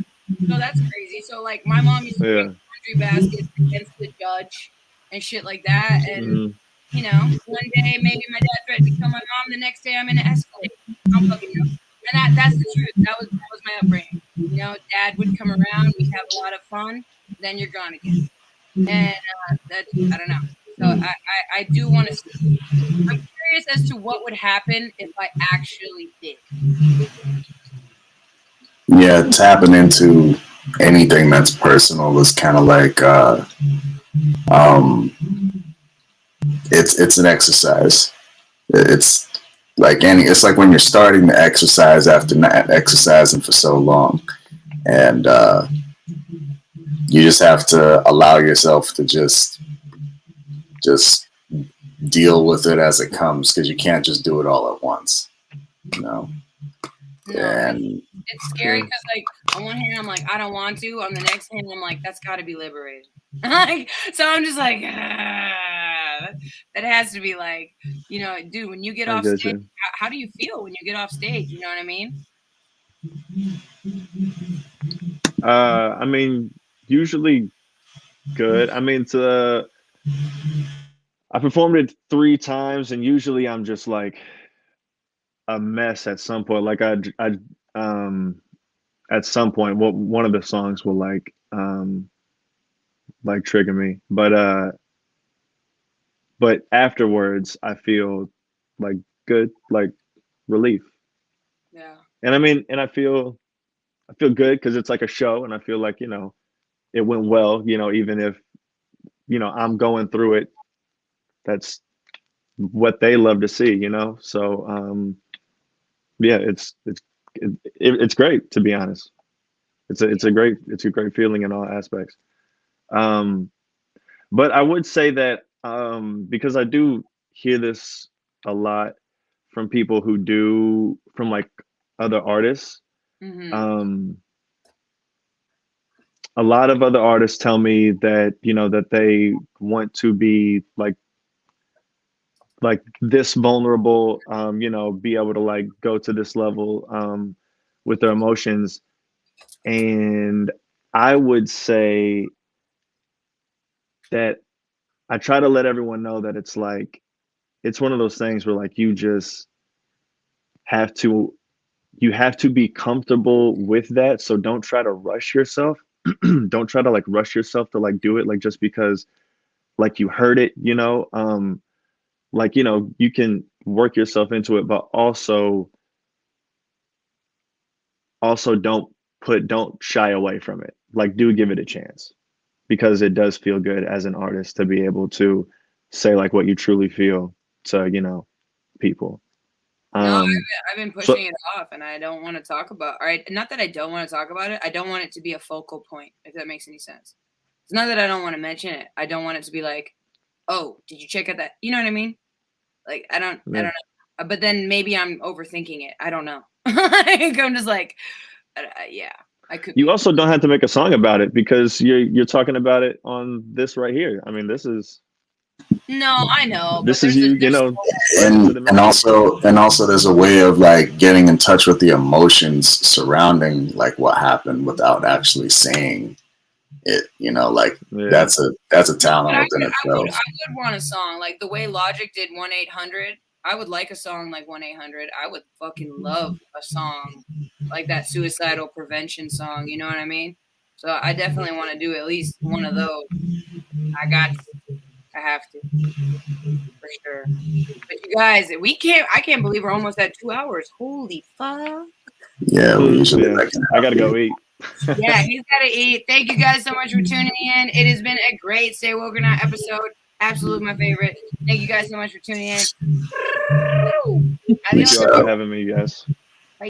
So that's crazy. So like my mom used to bring laundry baskets against the judge and shit like that. And you know, one day maybe my dad threatened to kill my mom. The next day I'm in an Escalade. I'm fucking know. And that's the truth. That was my upbringing. You know, dad would come around. We'd have a lot of fun. Then you're gone again. And that's, I don't know. So I do want to see. I'm curious as to what would happen if I actually did. Yeah, tapping into anything that's personal is kind of like it's an exercise. It's like when you're starting to exercise after not exercising for so long, and you just have to allow yourself to just deal with it as it comes, because you can't just do it all at once, you know. And it's scary because like on one hand I'm like I don't want to, on the next hand I'm like that's got to be liberating. Like, so I'm just like that has to be like, you know, dude, when you get off stage, how do you feel when you get off stage? You know what I mean? I mean, usually good. I mean, I performed it 3 times, and usually I'm just like a mess at some point. Like I at some point, one of the songs will like trigger me, but afterwards I feel like good, like relief. Yeah. And I mean, and I feel good because it's like a show, and I feel like, you know, it went well, you know, even if, you know, I'm going through it. That's what they love to see, you know. So yeah, it's great, to be honest. It's a great feeling in all aspects. But I would say that because I do hear this a lot from people who do, from like other artists. A lot of other artists tell me that, you know, that they want to be like this vulnerable, you know, be able to like go to this level with their emotions. And I would say that I try to let everyone know that it's like, it's one of those things where like you just have to be comfortable with that. So don't try to rush yourself. Don't try to like rush yourself to like do it like just because like you heard it, you know. Like, you know, you can work yourself into it, but also don't shy away from it. Like, do give it a chance, because it does feel good as an artist to be able to say like what you truly feel to, you know, people. No, I've been pushing it off, and I don't want to talk about. All right, not that I don't want to talk about it. I don't want it to be a focal point, if that makes any sense. It's not that I don't want to mention it. I don't want it to be like, oh, did you check out that? You know what I mean? Like, I don't know. But then maybe I'm overthinking it. I don't know. Like, I'm just like, yeah, I could. You also don't have to make a song about it, because you're talking about it on this right here. I mean, this is. No, I know. This is you know. And also there's a way of like getting in touch with the emotions surrounding like what happened without actually saying it, you know, like that's a talent within itself. I would want a song like the way Logic did 1-800. I would like a song like 1-800. I would fucking love a song like that suicidal prevention song. You know what I mean? So I definitely want to do at least one of those. I have to, for sure. But you guys, I can't believe we're almost at 2 hours. Holy fuck. Yeah, we usually I gotta go eat. Yeah, he's gotta eat. Thank you guys so much for tuning in. It has been a great Stay Woke or Not episode. Absolutely my favorite. Thank you guys so much for tuning in. Thank you all for having me, guys.